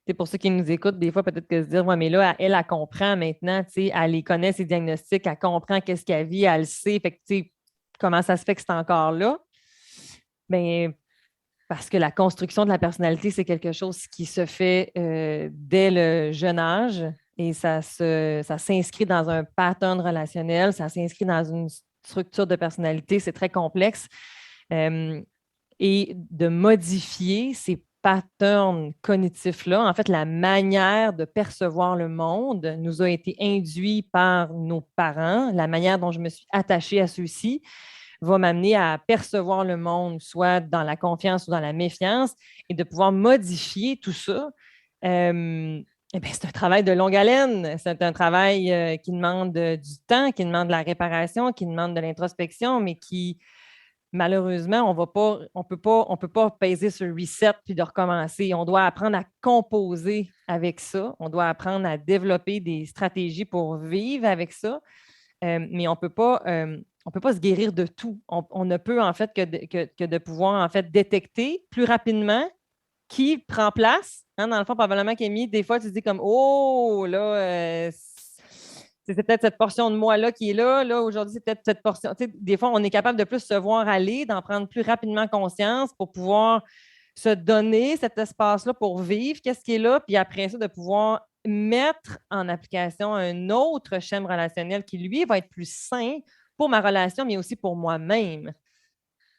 c'est pour ceux qui nous écoutent, des fois, peut-être que se dire, ouais, mais là, elle comprend maintenant, tu sais, elle les connaît, ses diagnostics, elle comprend qu'est-ce qu'elle vit, elle le sait. Fait que, tu sais, comment ça se fait que c'est encore là? Bien, parce que la construction de la personnalité, c'est quelque chose qui se fait dès le jeune âge et ça s'inscrit dans un pattern relationnel, ça s'inscrit dans une structure de personnalité, c'est très complexe. Et de modifier ces patterns cognitifs-là, en fait, la manière de percevoir le monde nous a été induit par nos parents, la manière dont je me suis attachée à ceux-ci va m'amener à percevoir le monde, soit dans la confiance ou dans la méfiance, et de pouvoir modifier tout ça. C'est un travail de longue haleine. C'est un travail qui demande du temps, qui demande de la réparation, qui demande de l'introspection, mais qui, malheureusement, on peut pas peser sur reset puis de recommencer. On doit apprendre à composer avec ça. On doit apprendre à développer des stratégies pour vivre avec ça. Mais on peut pas se guérir de tout. On ne peut en fait que de pouvoir en fait détecter plus rapidement qui prend place. Hein, dans le fond, probablement qu'Amy, des fois, tu te dis comme oh là, c'est peut-être cette portion de moi-là qui est là. Là, aujourd'hui, c'est peut-être cette portion. Tu sais, des fois, on est capable de plus se voir aller, d'en prendre plus rapidement conscience pour pouvoir se donner cet espace-là pour vivre, qu'est-ce qui est là, puis après ça, de pouvoir mettre en application un autre schéma relationnel qui, lui, va être plus sain pour ma relation, mais aussi pour moi-même.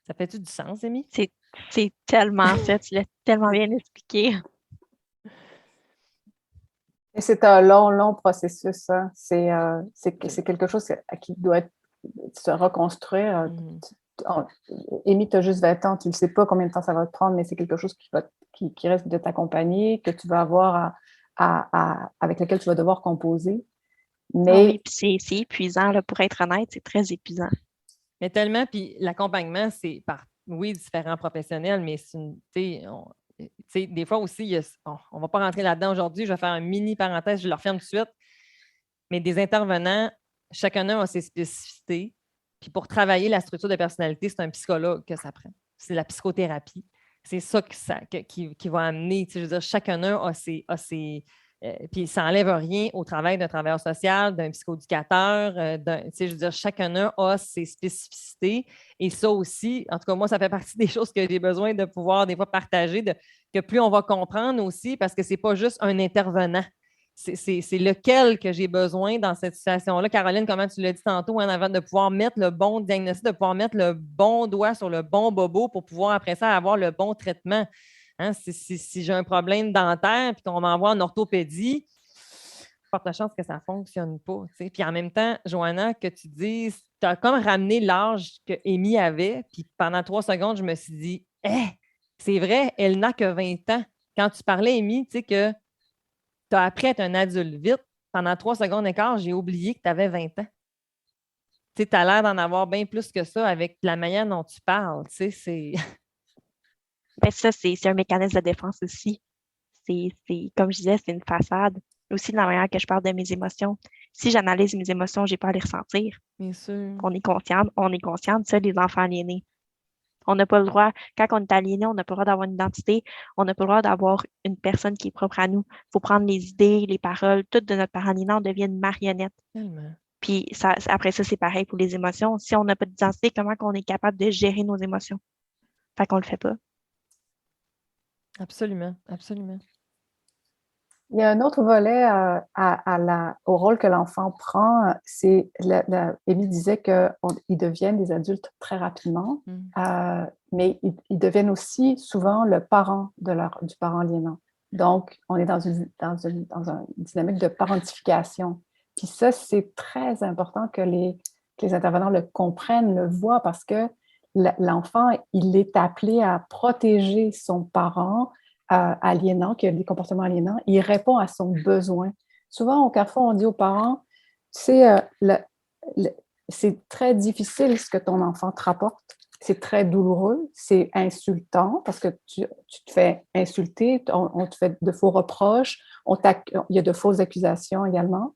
Ça fait-tu du sens, Amy? C'est tellement ça, tu l'as tellement bien expliqué. Et c'est un long, long processus. Hein. C'est quelque chose qui doit se reconstruire. Amy, tu as juste 20 ans, tu ne sais pas combien de temps ça va te prendre, mais c'est quelque chose qui risque de t'accompagner, que tu vas avoir avec lequel tu vas devoir composer. Mais oui, puis c'est épuisant, là, pour être honnête, c'est très épuisant. Mais tellement, puis l'accompagnement, c'est par, oui, différents professionnels, mais des fois aussi, on ne va pas rentrer là-dedans aujourd'hui, je vais faire une mini parenthèse, je le referme tout de suite, mais des intervenants, chacun a ses spécificités. Puis pour travailler la structure de personnalité, c'est un psychologue que ça prend. C'est la psychothérapie. C'est ça, qui va amener, je veux dire, chacun a ses puis ça n'enlève rien au travail d'un travailleur social, d'un psychoéducateur. Je veux dire, chacun a ses spécificités. Et ça aussi, en tout cas, moi, ça fait partie des choses que j'ai besoin de pouvoir des fois partager, que plus on va comprendre aussi, parce que ce n'est pas juste un intervenant. C'est lequel que j'ai besoin dans cette situation-là. Caroline, comment tu l'as dit tantôt, hein, avant de pouvoir mettre le bon diagnostic, de pouvoir mettre le bon doigt sur le bon bobo pour pouvoir, après ça, avoir le bon traitement. Hein, si j'ai un problème dentaire et qu'on m'envoie en orthopédie, porte la chance que ça ne fonctionne pas. T'sais. Puis en même temps, Joanna, que tu dises, tu as comme ramené l'âge que Amy avait, puis pendant 3 secondes, je me suis dit, c'est vrai, elle n'a que 20 ans. Quand tu parlais, Amy, tu sais que tu as appris à être un adulte vite. Pendant 3 secondes et quart, j'ai oublié que tu avais 20 ans. Tu as l'air d'en avoir bien plus que ça avec la manière dont tu parles. C'est... Ben, ça, c'est un mécanisme de défense aussi. Comme je disais, c'est une façade. Aussi, de la manière que je parle de mes émotions. Si j'analyse mes émotions, j'ai pas à les ressentir. Bien sûr. On est conscient de ça, les enfants aliénés. On n'a pas le droit, quand on est aliéné, on n'a pas le droit d'avoir une identité, on n'a pas le droit d'avoir une personne qui est propre à nous. Il faut prendre les idées, les paroles, tout de notre parent aliénant, on devient une marionnette. Tellement. Puis après ça, c'est pareil pour les émotions. Si on n'a pas d'identité, comment on est capable de gérer nos émotions? Fait qu'on le fait pas. Absolument, absolument. Il y a un autre volet au rôle que l'enfant prend, c'est, Amy disait qu'ils deviennent des adultes très rapidement, mais ils deviennent aussi souvent le parent du parent aliénant. Donc, on est dans une dynamique de parentification. Puis ça, c'est très important que les intervenants le comprennent, le voient, parce que l'enfant, il est appelé à protéger son parent aliénant, qui a des comportements aliénants. Il répond à son besoin. Souvent, au Carrefour, on dit aux parents, tu sais, c'est très difficile ce que ton enfant te rapporte. C'est très douloureux, c'est insultant parce que tu te fais insulter, on te fait de faux reproches, il y a de fausses accusations également.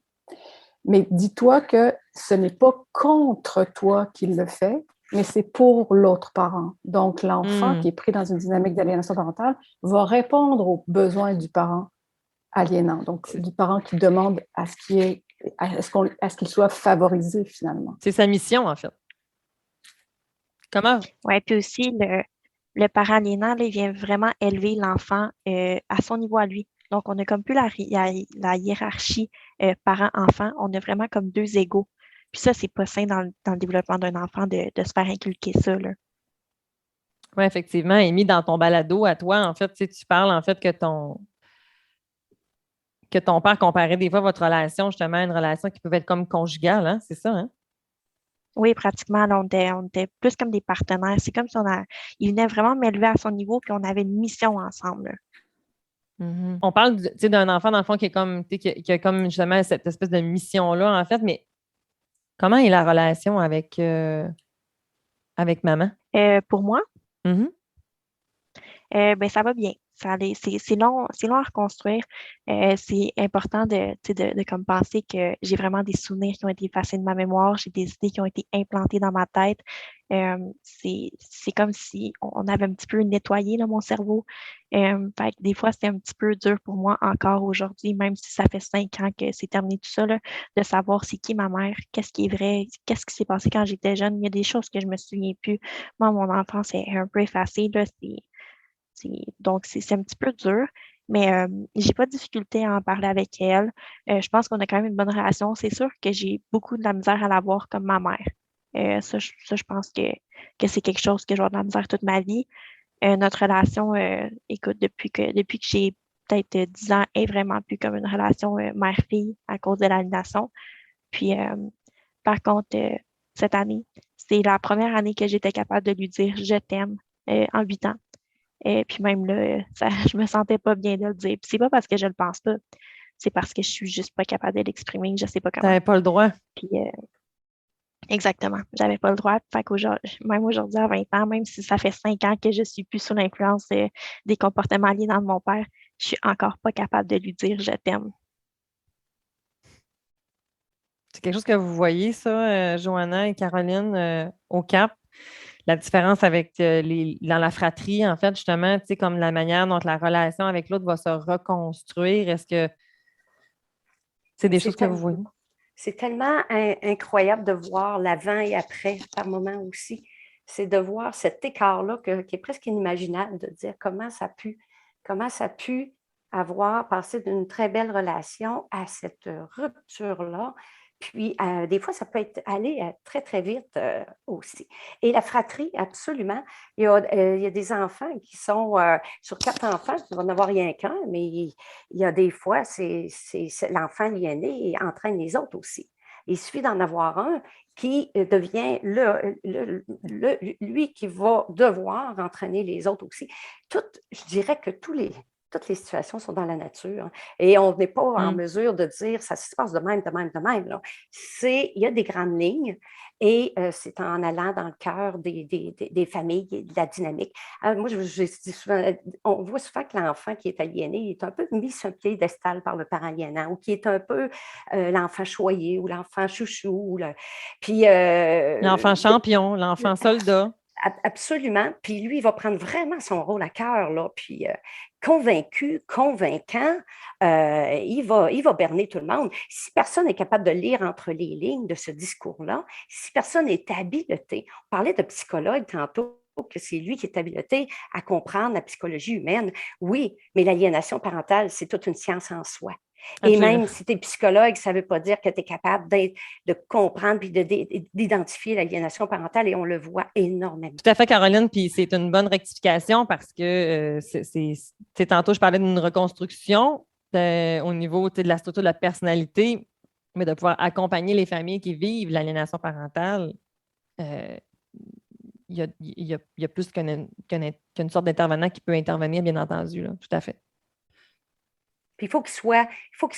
Mais dis-toi que ce n'est pas contre toi qu'il le fait, mais c'est pour l'autre parent. Donc, l'enfant qui est pris dans une dynamique d'aliénation parentale va répondre aux besoins du parent aliénant. Donc, c'est du parent qui demande à ce qu'il soit favorisé finalement. C'est sa mission, en fait. Comment? Oui, puis aussi, le parent aliénant, là, il vient vraiment élever l'enfant à son niveau à lui. Donc, on n'a comme plus la hiérarchie parent-enfant. On a vraiment comme deux égaux. Puis ça, c'est pas sain dans le développement d'un enfant de se faire inculquer ça, là. Oui, effectivement. Amy, dans ton balado à toi, en fait, tu parles en fait que ton père comparait des fois votre relation justement à une relation qui peut être comme conjugale, hein? C'est ça, hein? Oui, pratiquement, là, on était plus comme des partenaires. C'est comme si il venait vraiment m'élever à son niveau, puis on avait une mission ensemble, là. On parle d'un enfant, dans le fond, qui est comme, qui a comme justement cette espèce de mission-là, en fait, mais comment est la relation avec maman? Pour moi, Mhm. ben, ça va bien. C'est long à reconstruire. C'est important de comme penser que j'ai vraiment des souvenirs qui ont été effacés de ma mémoire, j'ai des idées qui ont été implantées dans ma tête. C'est comme si on avait un petit peu nettoyé là, mon cerveau. Fait que des fois, c'est un petit peu dur pour moi encore aujourd'hui, même si ça fait 5 ans que c'est terminé tout ça, là, de savoir c'est qui ma mère, qu'est-ce qui est vrai, qu'est-ce qui s'est passé quand j'étais jeune. Il y a des choses que je me souviens plus. Moi, mon enfance est un peu effacée, là. Donc, c'est un petit peu dur, mais j'ai pas de difficulté à en parler avec elle. Je pense qu'on a quand même une bonne relation. C'est sûr que j'ai beaucoup de la misère à la voir comme ma mère. Je pense que c'est quelque chose que je vais avoir de la misère toute ma vie. Notre relation, écoute, depuis que j'ai peut-être 10 ans, est vraiment plus comme une relation mère-fille à cause de l'aliénation. Puis, par contre, cette année, c'est la première année que j'étais capable de lui dire je t'aime en 8 ans. Et puis même là, je me sentais pas bien de le dire. Puis c'est pas parce que je le pense pas, c'est parce que je suis juste pas capable de l'exprimer, je sais pas Tu comment. n'avais pas le droit. Puis exactement, j'avais pas le droit. Fait même aujourd'hui à 20 ans, même si ça fait 5 ans que je suis plus sous l'influence des comportements aliénants de mon père, je suis encore pas capable de lui dire je t'aime. C'est quelque chose que vous voyez, ça, Johanna et Caroline, au Cap. La différence avec dans la fratrie, en fait, justement, tu sais, comme la manière dont la relation avec l'autre va se reconstruire. Est-ce que c'est des choses que vous voyez? C'est tellement incroyable de voir l'avant et après par moment aussi. C'est de voir cet écart-là qui est presque inimaginable, de dire comment ça a pu avoir passé d'une très belle relation à cette rupture-là. Puis, des fois, ça peut aller très, très vite aussi. Et la fratrie, absolument. Il y a des enfants qui sont, sur 4 enfants, il va en avoir rien qu'un, mais il y a des fois, l'enfant l'aîné et entraîne les autres aussi. Il suffit d'en avoir un qui devient lui qui va devoir entraîner les autres aussi. Je dirais que toutes les situations sont dans la nature et on n'est pas en mesure de dire ça se passe de même, de même, de même. Là. Il y a des grandes lignes et c'est en allant dans le cœur des familles et de la dynamique. Alors, moi, je dis souvent, on voit souvent que l'enfant qui est aliéné est un peu mis sur un piédestal par le parent aliénant ou qui est un peu l'enfant choyé ou l'enfant chouchou. Puis, L'enfant champion, l'enfant soldat. Absolument. Puis lui, il va prendre vraiment son rôle à cœur, là. Puis convaincu, convaincant, il va berner tout le monde. Si personne n'est capable de lire entre les lignes de ce discours-là, si personne n'est habilité, on parlait de psychologue tantôt, que c'est lui qui est habilité à comprendre la psychologie humaine. Oui, mais l'aliénation parentale, c'est toute une science en soi. Et même si tu es psychologue, ça ne veut pas dire que tu es capable de comprendre et d'identifier l'aliénation parentale et on le voit énormément. Tout à fait, Caroline, puis c'est une bonne rectification parce que tantôt, je parlais d'une reconstruction au niveau de la structure de la personnalité, mais de pouvoir accompagner les familles qui vivent l'aliénation parentale. y a plus qu'une sorte d'intervenant qui peut intervenir, bien entendu, là, tout à fait. Puis il faut qu'il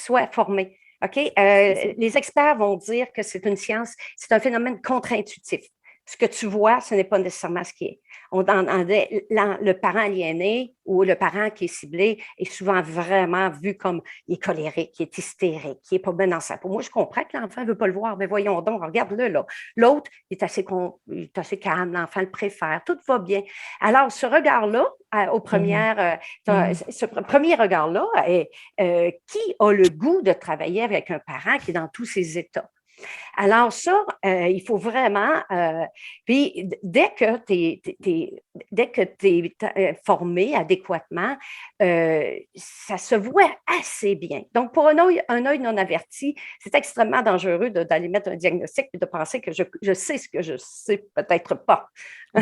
soit formé. OK? Les experts vont dire que c'est une science, c'est un phénomène contre-intuitif. Ce que tu vois, ce n'est pas nécessairement ce qui est. Le parent aliéné ou le parent qui est ciblé est souvent vraiment vu comme il est colérique, il est hystérique, il n'est pas bien dans sa peau. Moi, je comprends que l'enfant ne veut pas le voir, mais voyons donc, regarde-le là. L'autre, il est assez calme, l'enfant le préfère, tout va bien. Alors, ce regard-là, ce premier regard-là, qui a le goût de travailler avec un parent qui est dans tous ses états? Alors ça, il faut vraiment, puis dès que tu es formé adéquatement, ça se voit assez bien. Donc, pour un œil non averti, c'est extrêmement dangereux d'aller mettre un diagnostic et de penser que je sais ce que je sais peut-être pas. Ou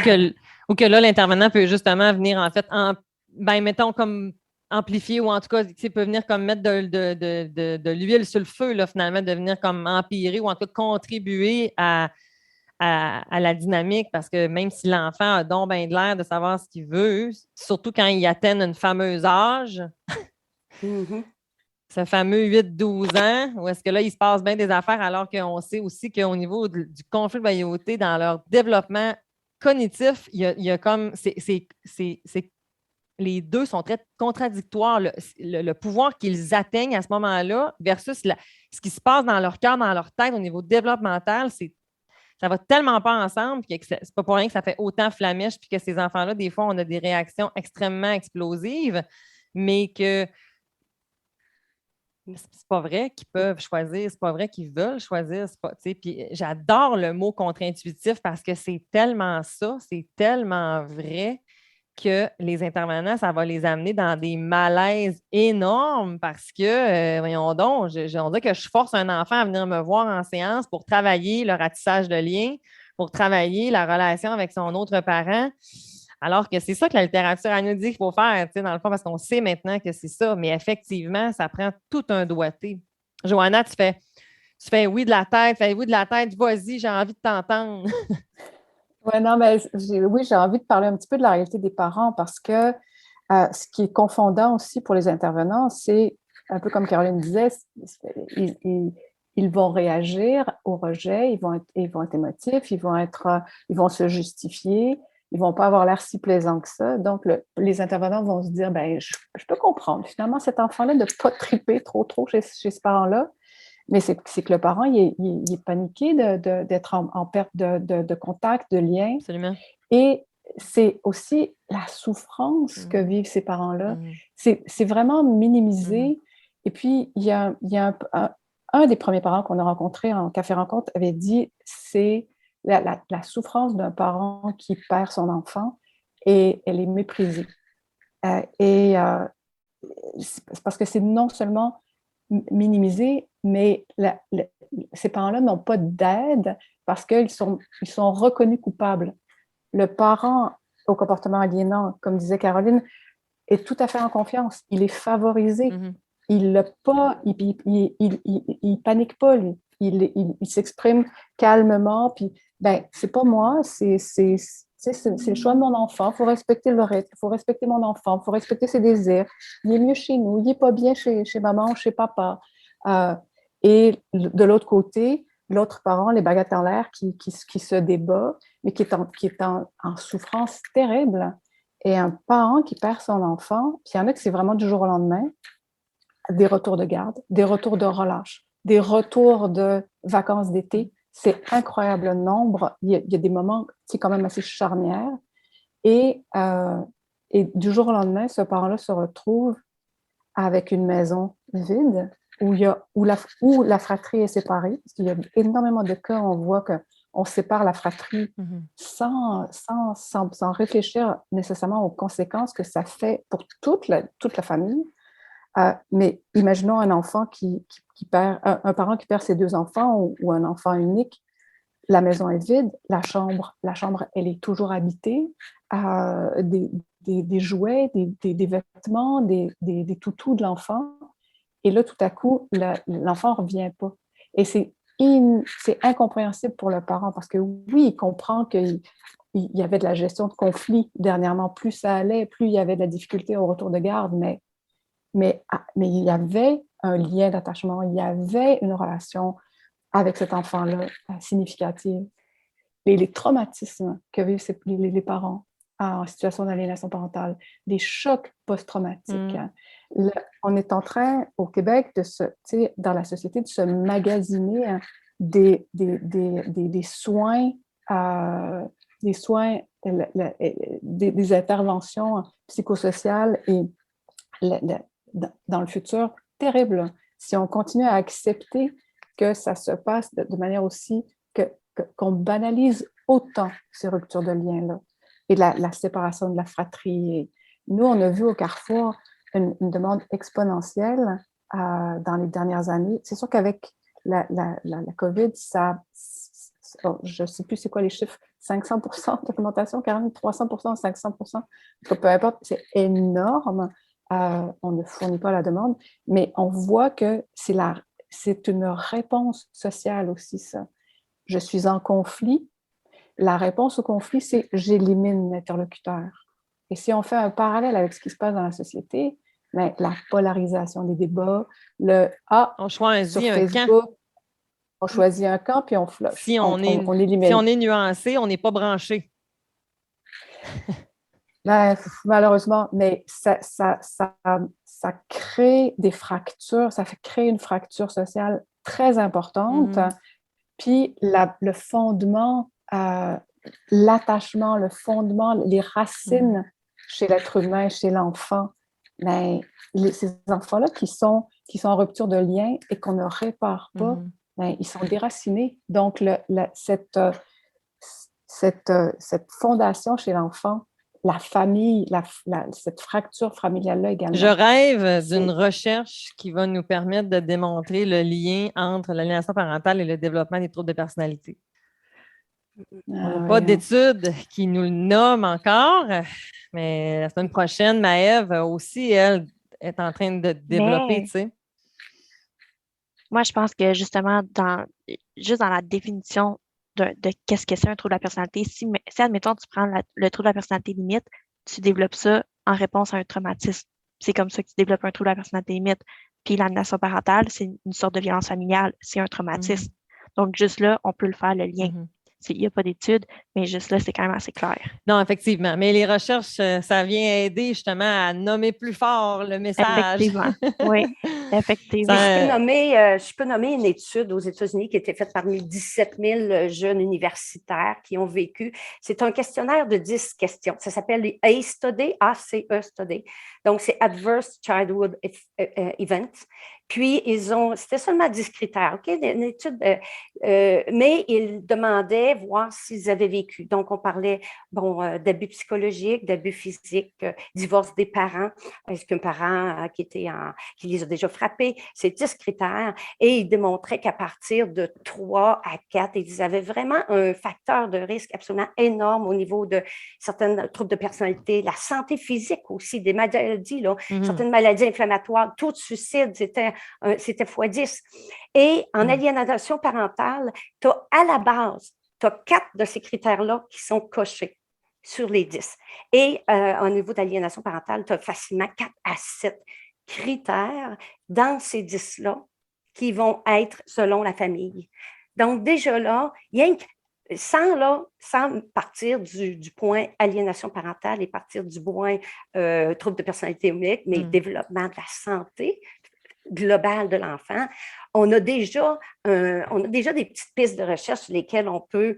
que là, l'intervenant peut justement venir, en fait, mettons comme amplifier ou en tout cas, peut venir comme mettre de l'huile sur le feu, là, finalement, de venir comme empirer ou en tout cas contribuer à la dynamique parce que même si l'enfant a donc bien de l'air de savoir ce qu'il veut, surtout quand il atteint une fameuse âge, ce fameux 8-12 ans, où est-ce que là, il se passe bien des affaires alors qu'on sait aussi qu'au niveau du conflit de loyauté, dans leur développement cognitif, il y a comme les deux sont très contradictoires. Le pouvoir qu'ils atteignent à ce moment-là versus ce qui se passe dans leur cœur, dans leur tête au niveau développemental, ça va tellement pas ensemble que c'est pas pour rien que ça fait autant flamèche puis que ces enfants-là, des fois, on a des réactions extrêmement explosives, mais que c'est pas vrai qu'ils peuvent choisir, c'est pas vrai qu'ils veulent choisir. Puis j'adore le mot contre-intuitif parce que c'est tellement ça, c'est tellement vrai que les intervenants, ça va les amener dans des malaises énormes parce que, voyons donc, on dirait que je force un enfant à venir me voir en séance pour travailler le ratissage de liens, pour travailler la relation avec son autre parent, alors que c'est ça que la littérature elle nous dit qu'il faut faire, dans le fond, parce qu'on sait maintenant que c'est ça, mais effectivement, ça prend tout un doigté. Johanna, tu fais oui de la tête, vas-y, j'ai envie de t'entendre. Oui, non, mais j'ai envie de parler un petit peu de la réalité des parents parce que ce qui est confondant aussi pour les intervenants, c'est un peu comme Caroline disait, ils vont réagir au rejet, ils vont être émotifs, ils vont se justifier, ils vont pas avoir l'air si plaisants que ça. Donc, les intervenants vont se dire, ben, je peux comprendre. Finalement, cet enfant-là ne pas triper trop chez ce parent-là. Mais c'est que le parent, il est paniqué d'être en perte de contact, de lien. Absolument. Et c'est aussi la souffrance que vivent ces parents-là. C'est vraiment minimisé. Et puis, il y a un des premiers parents qu'on a rencontré en café rencontre avait dit, c'est la souffrance d'un parent qui perd son enfant et elle est méprisée. C'est parce que c'est non seulement minimisé, mais ces parents-là n'ont pas d'aide parce qu'ils sont reconnus coupables. Le parent au comportement aliénant, comme disait Caroline, est tout à fait en confiance. Il est favorisé. Il panique pas, lui. Il s'exprime calmement, puis c'est pas moi, c'est le choix de mon enfant. Il faut respecter le rythme, il faut respecter mon enfant, il faut respecter ses désirs. Il est mieux chez nous, il n'est pas bien chez maman ou chez papa. Et de l'autre côté, l'autre parent, les baguettes en l'air, qui se débat, mais qui est en souffrance terrible. Et un parent qui perd son enfant, puis il y en a que c'est vraiment du jour au lendemain, des retours de garde, des retours de relâche, des retours de vacances d'été. C'est incroyable le nombre. Il y a des moments, c'est quand même assez charnière. Et du jour au lendemain, ce parent-là se retrouve avec une maison vide où la fratrie est séparée. Parce qu'il y a énormément de cas où on voit qu'on sépare la fratrie sans réfléchir nécessairement aux conséquences que ça fait pour toute la famille. Mais imaginons un enfant qui perd, un parent qui perd ses deux enfants ou un enfant unique. La maison est vide, la chambre, elle est toujours habitée. Des jouets, des vêtements, des toutous de l'enfant. Et là, tout à coup, l'enfant ne revient pas. Et c'est incompréhensible pour le parent parce que oui, il comprend qu'il il y avait de la gestion de conflits dernièrement. Plus ça allait, plus il y avait de la difficulté au retour de garde, mais il y avait un lien d'attachement, il y avait une relation avec cet enfant-là significative. Les traumatismes que vivent les parents en situation d'aliénation parentale, des chocs post-traumatiques. On est en train, au Québec, dans la société, de se magasiner des soins, des interventions psychosociales et dans le futur terrible. Si on continue à accepter que ça se passe de manière aussi qu'on banalise autant ces ruptures de liens-là et la séparation de la fratrie. Et nous, on a vu au Carrefour une demande exponentielle dans les dernières années. C'est sûr qu'avec la COVID, je ne sais plus c'est quoi les chiffres, 500% d'augmentation, 300%, 500%, peu importe, c'est énorme. On ne fournit pas la demande, mais on voit que c'est une réponse sociale aussi, ça. Je suis en conflit. La réponse au conflit, c'est j'élimine l'interlocuteur. Et si on fait un parallèle avec ce qui se passe dans la société, bien, la polarisation des débats, on choisit sur un Facebook, camp. On choisit un camp puis on flush. Si on élimine. Si on est nuancé, on n'est pas branché. Ben, malheureusement, mais ça crée des fractures, ça fait créer une fracture sociale très importante. Puis le fondement, l'attachement, le fondement, les racines chez l'être humain, chez l'enfant, ben, ces enfants-là qui sont en rupture de lien et qu'on ne répare pas, ben, ils sont déracinés. Donc, cette fondation chez l'enfant, la famille, cette fracture familiale-là également. Je rêve d'une recherche qui va nous permettre de démontrer le lien entre l'aliénation parentale et le développement des troubles de personnalité. On n'a pas d'études qui nous le nomment encore, mais la semaine prochaine, Maëve aussi, elle, est en train de développer, tu sais. Moi, je pense que justement, juste dans la définition de qu'est-ce que c'est un trouble de la personnalité, si admettons, tu prends le trouble de la personnalité limite, tu développes ça en réponse à un traumatisme. C'est comme ça que tu développes un trouble de la personnalité limite. Puis l'aliénation parentale, c'est une sorte de violence familiale, c'est un traumatisme. Donc, juste là, on peut le faire, le lien. Il n'y a pas d'études, mais juste là, c'est quand même assez clair. Non, effectivement. Mais les recherches, ça vient aider justement à nommer plus fort le message. Effectivement. Oui, effectivement. Je peux nommer une étude aux États-Unis qui a été faite parmi 17 000 jeunes universitaires qui ont vécu. C'est un questionnaire de 10 questions. Ça s'appelle les ACE Study, ACE Study. Donc, c'est Adverse Childhood Events. Puis, c'était seulement 10 critères, OK, une étude, mais ils demandaient voir s'ils avaient vécu. Donc, on parlait, d'abus psychologiques, d'abus physiques, divorce des parents. Est-ce qu'un parent qui les a déjà frappés? C'est 10 critères. Et ils démontraient qu'à partir de 3 à 4, ils avaient vraiment un facteur de risque absolument énorme au niveau de certains troubles de personnalité, la santé physique aussi, des maladies, là, certaines maladies inflammatoires, taux de suicide, c'était x10. Et en aliénation parentale, tu as à la base, tu as 4 de ces critères-là qui sont cochés sur les 10. Et au niveau d'aliénation parentale, tu as facilement 4 à 7 critères dans ces 10-là qui vont être selon la famille. Donc, déjà là, sans partir du point aliénation parentale et partir du point trouble de personnalité unique, mais développement de la santé globale de l'enfant, on a déjà des petites pistes de recherche sur lesquelles on peut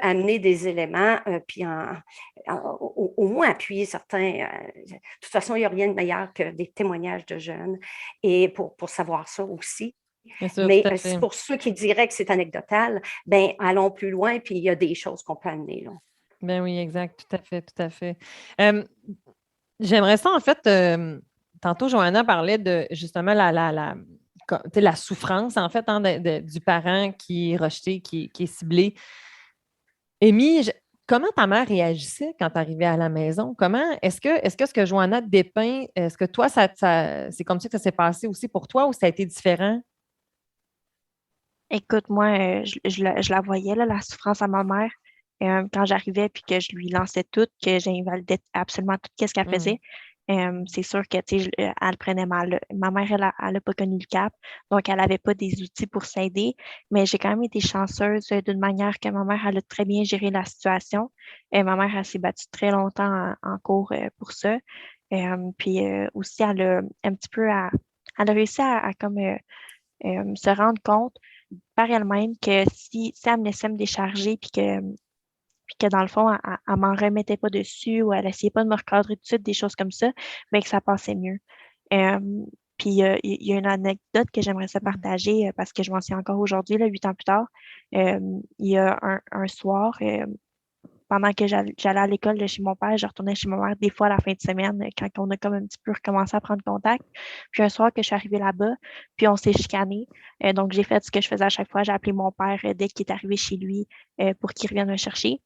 amener des éléments, puis au moins appuyer certains. De toute façon, il n'y a rien de meilleur que des témoignages de jeunes et pour savoir ça aussi. Sûr, mais pour ceux qui diraient que c'est anecdotal, ben allons plus loin, puis il y a des choses qu'on peut amener. Là. Ben oui, exact, tout à fait. J'aimerais ça, en fait, tantôt, Johanna parlait de justement la souffrance, en fait, du parent qui est rejeté, qui est ciblé. Amy, comment ta mère réagissait quand tu arrivais à la maison? Est-ce que ce que Johanna dépeint, est-ce que toi, c'est comme ça que ça s'est passé aussi pour toi ou ça a été différent? Écoute, moi, je la voyais, là, la souffrance à ma mère. quand j'arrivais puis que je lui lançais tout, que j'invalidais absolument tout ce qu'elle faisait. C'est sûr que, tu sais, elle prenait mal. Ma mère, elle a pas connu le CAP, donc elle n'avait pas des outils pour s'aider, mais j'ai quand même été chanceuse d'une manière que ma mère, elle a très bien géré la situation. Ma mère, elle s'est battue très longtemps en cours pour ça. Puis aussi, elle a un petit peu elle a réussi à comme se rendre compte par elle-même que si elle me laissait me décharger puis que dans le fond, elle m'en remettait pas dessus ou elle essayait pas de me recadrer tout de suite, des choses comme ça, mais que ça passait mieux. Euh, Puis il y a une anecdote que j'aimerais ça partager parce que je m'en souviens encore aujourd'hui, là, 8 ans plus tard. Il y a un soir, pendant que j'allais à l'école de chez mon père, je retournais chez ma mère des fois à la fin de semaine quand on a comme un petit peu recommencé à prendre contact. Puis un soir que je suis arrivée là-bas, puis on s'est chicané. Donc j'ai fait ce que je faisais à chaque fois. J'ai appelé mon père dès qu'il est arrivé chez lui pour qu'il revienne me chercher.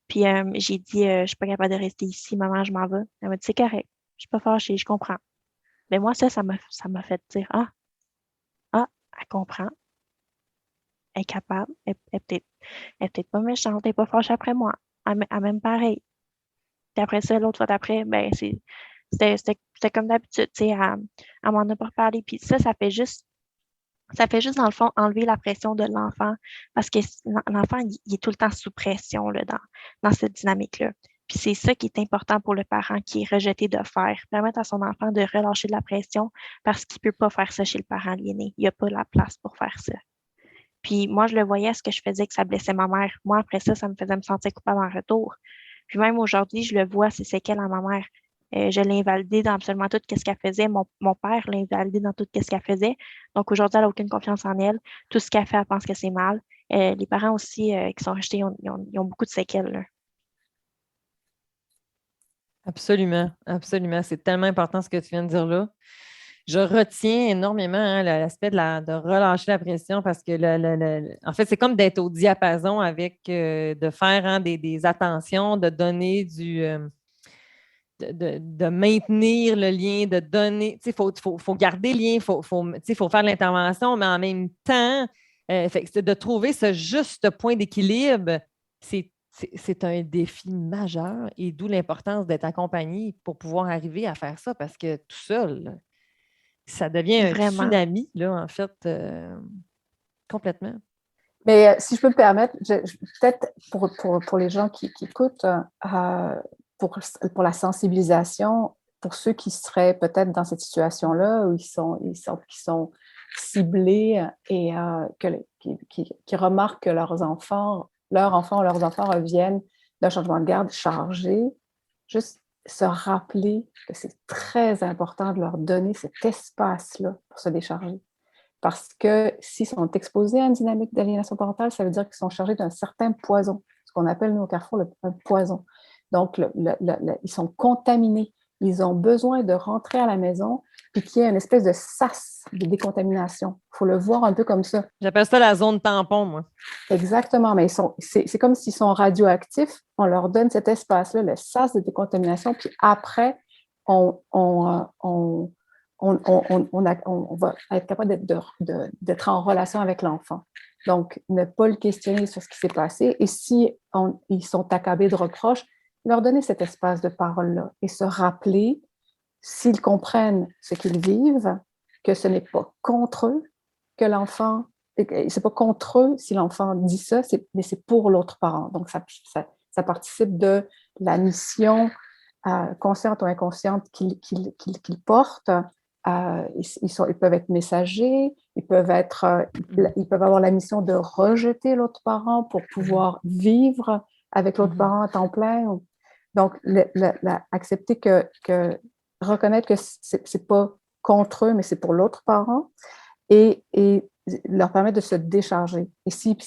Puis j'ai dit, je suis pas capable de rester ici, maman, je m'en vais. Elle m'a dit, c'est correct, je suis pas fâchée, je comprends. Mais moi, ça m'a fait dire, elle comprend, elle est capable, elle est peut-être pas méchante, elle est pas fâchée après moi. Elle m'aime pareil. Puis après ça, l'autre fois d'après, ben, c'était comme d'habitude, tu sais, elle m'en a pas reparlé. Puis ça fait juste, dans le fond, enlever la pression de l'enfant parce que l'enfant, il est tout le temps sous pression là, dans cette dynamique-là. Puis c'est ça qui est important pour le parent qui est rejeté de faire, permettre à son enfant de relâcher de la pression parce qu'il ne peut pas faire ça chez le parent aliéné. Il n'y a pas la place pour faire ça. Puis moi, je le voyais, ce que je faisais, que ça blessait ma mère. Moi, après ça me faisait me sentir coupable en retour. Puis même aujourd'hui, je le vois, c'est séquelles à ma mère. Je l'ai invalidée dans absolument tout ce qu'elle faisait. Mon père l'a invalidée dans tout ce qu'elle faisait. Donc aujourd'hui, elle n'a aucune confiance en elle. Tout ce qu'elle fait, elle pense que c'est mal. Les parents aussi qui sont rejetés, ils ont beaucoup de séquelles, là. Absolument, absolument. C'est tellement important ce que tu viens de dire là. Je retiens énormément l'aspect de relâcher la pression parce que, en fait, c'est comme d'être au diapason avec, de faire des attentions, de donner de maintenir le lien, de donner, tu sais, faut garder le lien, faut faire de l'intervention, mais en même temps, c'est de trouver ce juste point d'équilibre, c'est un défi majeur et d'où l'importance d'être accompagné pour pouvoir arriver à faire ça parce que tout seul, ça devient un Vraiment. tsunami, là, en fait, complètement. Mais si je peux me permettre, peut-être pour les gens qui écoutent, pour la sensibilisation, pour ceux qui seraient peut-être dans cette situation-là, où qui sont ciblés et qui remarquent que leurs enfants reviennent d'un changement de garde chargé, juste se rappeler que c'est très important de leur donner cet espace-là pour se décharger. Parce que s'ils sont exposés à une dynamique d'aliénation parentale, ça veut dire qu'ils sont chargés d'un certain poison, ce qu'on appelle, nous, au Carrefour, un poison. Donc, ils sont contaminés. Ils ont besoin de rentrer à la maison et qu'il y ait une espèce de sas de décontamination. Il faut le voir un peu comme ça. J'appelle ça la zone tampon, moi. Exactement, mais c'est comme s'ils sont radioactifs. On leur donne cet espace-là, le sas de décontamination, puis après, on va être capable d'être en relation avec l'enfant. Donc, ne pas le questionner sur ce qui s'est passé. Et si ils sont accablés de reproches, leur donner cet espace de parole-là et se rappeler, s'ils comprennent ce qu'ils vivent, que ce n'est pas contre eux que l'enfant, c'est pas contre eux si l'enfant dit ça, mais c'est pour l'autre parent. Donc, ça participe de la mission consciente ou inconsciente qu'ils portent. Ils peuvent être messagers, ils peuvent avoir la mission de rejeter l'autre parent pour pouvoir vivre avec l'autre parent à temps plein. Donc, accepter reconnaître que c'est pas contre eux, mais c'est pour l'autre parent et leur permettre de se décharger. Et s'ils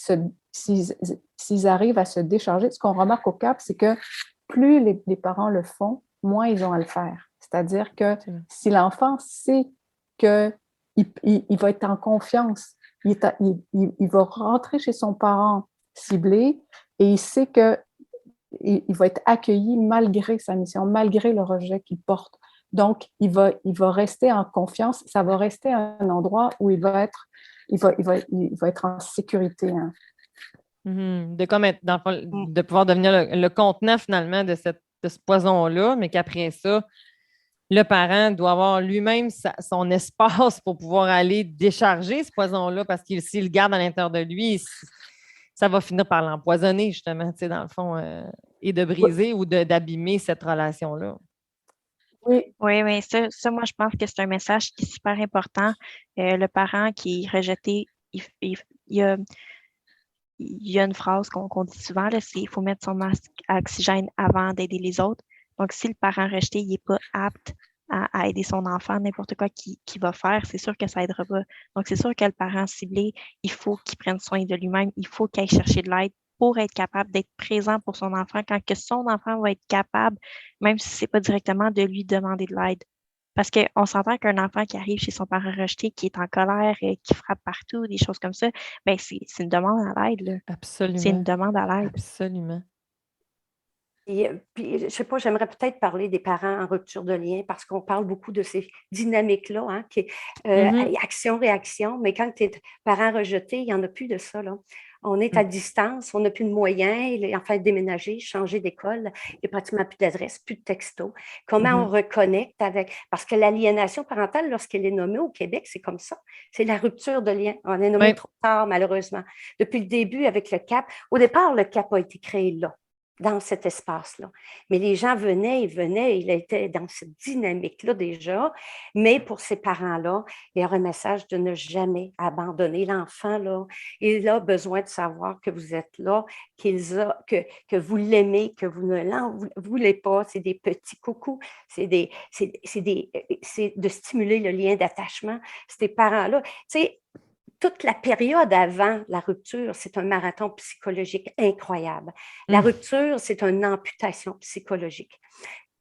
arrivent à se décharger, ce qu'on remarque au CAP, c'est que plus les parents le font, moins ils ont à le faire. C'est-à-dire que si l'enfant sait qu'il va être en confiance, il va rentrer chez son parent ciblé et il sait qu'il va être accueilli malgré sa mission, malgré le rejet qu'il porte. Donc, il va rester en confiance. Ça va rester un endroit où il va être en sécurité. Hein. De pouvoir devenir le contenant finalement de ce poison-là, mais qu'après ça, le parent doit avoir lui-même son espace pour pouvoir aller décharger ce poison-là parce que s'il le garde à l'intérieur de lui, ça va finir par l'empoisonner, justement, tu sais, dans le fond, et de briser ou d'abîmer cette relation-là. Oui, mais ça, moi, je pense que c'est un message qui est super important. Le parent qui est rejeté, il y a, il y a une phrase qu'on dit souvent, là, c'est qu'il faut mettre son masque à oxygène avant d'aider les autres. Donc, si le parent rejeté n'est pas apte à aider son enfant, n'importe quoi qu'il va faire, c'est sûr que ça aidera pas. Donc, c'est sûr que le parent ciblé, il faut qu'il prenne soin de lui-même, il faut qu'il aille chercher de l'aide pour être capable d'être présent pour son enfant quand que son enfant va être capable, même si ce n'est pas directement de lui demander de l'aide. Parce qu'on s'entend qu'un enfant qui arrive chez son parent rejeté, qui est en colère, qui frappe partout, des choses comme ça, ben c'est une demande à l'aide, là. Absolument. C'est une demande à l'aide. Absolument. Puis, je ne sais pas, j'aimerais peut-être parler des parents en rupture de lien parce qu'on parle beaucoup de ces dynamiques-là, hein, qui action-réaction, mais quand tu es parent rejeté, il n'y en a plus de ça, là. On est à distance, on n'a plus de moyens, enfin, déménager, changer d'école, il n'y a pratiquement plus d'adresse, plus de texto. Comment on reconnecte avec... Parce que l'aliénation parentale, lorsqu'elle est nommée au Québec, c'est comme ça. C'est la rupture de lien. On est nommé trop tard, malheureusement. Depuis le début, avec le CAP, au départ, le CAP a été créé là, dans cet espace-là. Mais les gens venaient, il était dans cette dynamique-là déjà. Mais pour ces parents-là, il y a un message de ne jamais abandonner l'enfant, là. Il a besoin de savoir que vous êtes là, que vous l'aimez, que vous ne l'en voulez pas. C'est des petits coucous. C'est de stimuler le lien d'attachement. Ces parents-là, tu sais, toute la période avant la rupture, c'est un marathon psychologique incroyable. La rupture, c'est une amputation psychologique.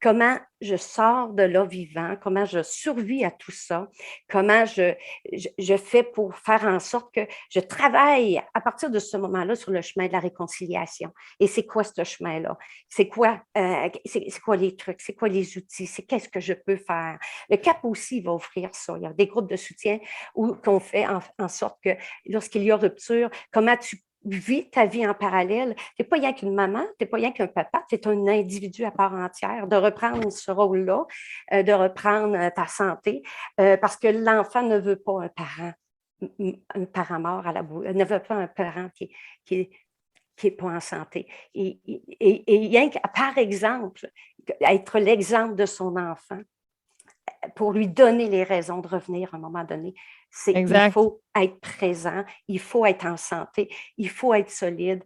Comment je sors de là vivant, comment je survis à tout ça, comment je fais pour faire en sorte que je travaille à partir de ce moment-là sur le chemin de la réconciliation. Et c'est quoi ce chemin-là? C'est quoi les trucs? C'est quoi les outils? C'est qu'est-ce que je peux faire? Le CAP aussi va offrir ça. Il y a des groupes de soutien qu'on fait en sorte que lorsqu'il y a rupture, comment tu vis ta vie en parallèle. Tu n'es pas rien qu'une maman, tu n'es pas rien qu'un papa, tu es un individu à part entière, de reprendre ce rôle-là, de reprendre ta santé, parce que l'enfant ne veut pas un parent mort à la bouche, ne veut pas un parent qui est pas en santé. Et rien que, par exemple, être l'exemple de son enfant, pour lui donner les raisons de revenir à un moment donné, il faut être présent, il faut être en santé, il faut être solide,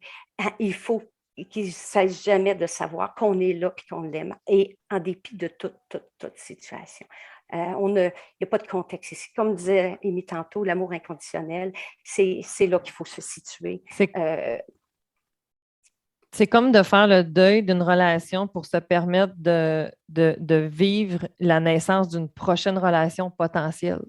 il faut qu'il ne s'agisse jamais de savoir qu'on est là et qu'on l'aime, et en dépit de toute situation. Il n'y a pas de contexte ici. Comme disait Amy tantôt, l'amour inconditionnel, c'est là qu'il faut se situer. C'est comme de faire le deuil d'une relation pour se permettre de vivre la naissance d'une prochaine relation potentielle.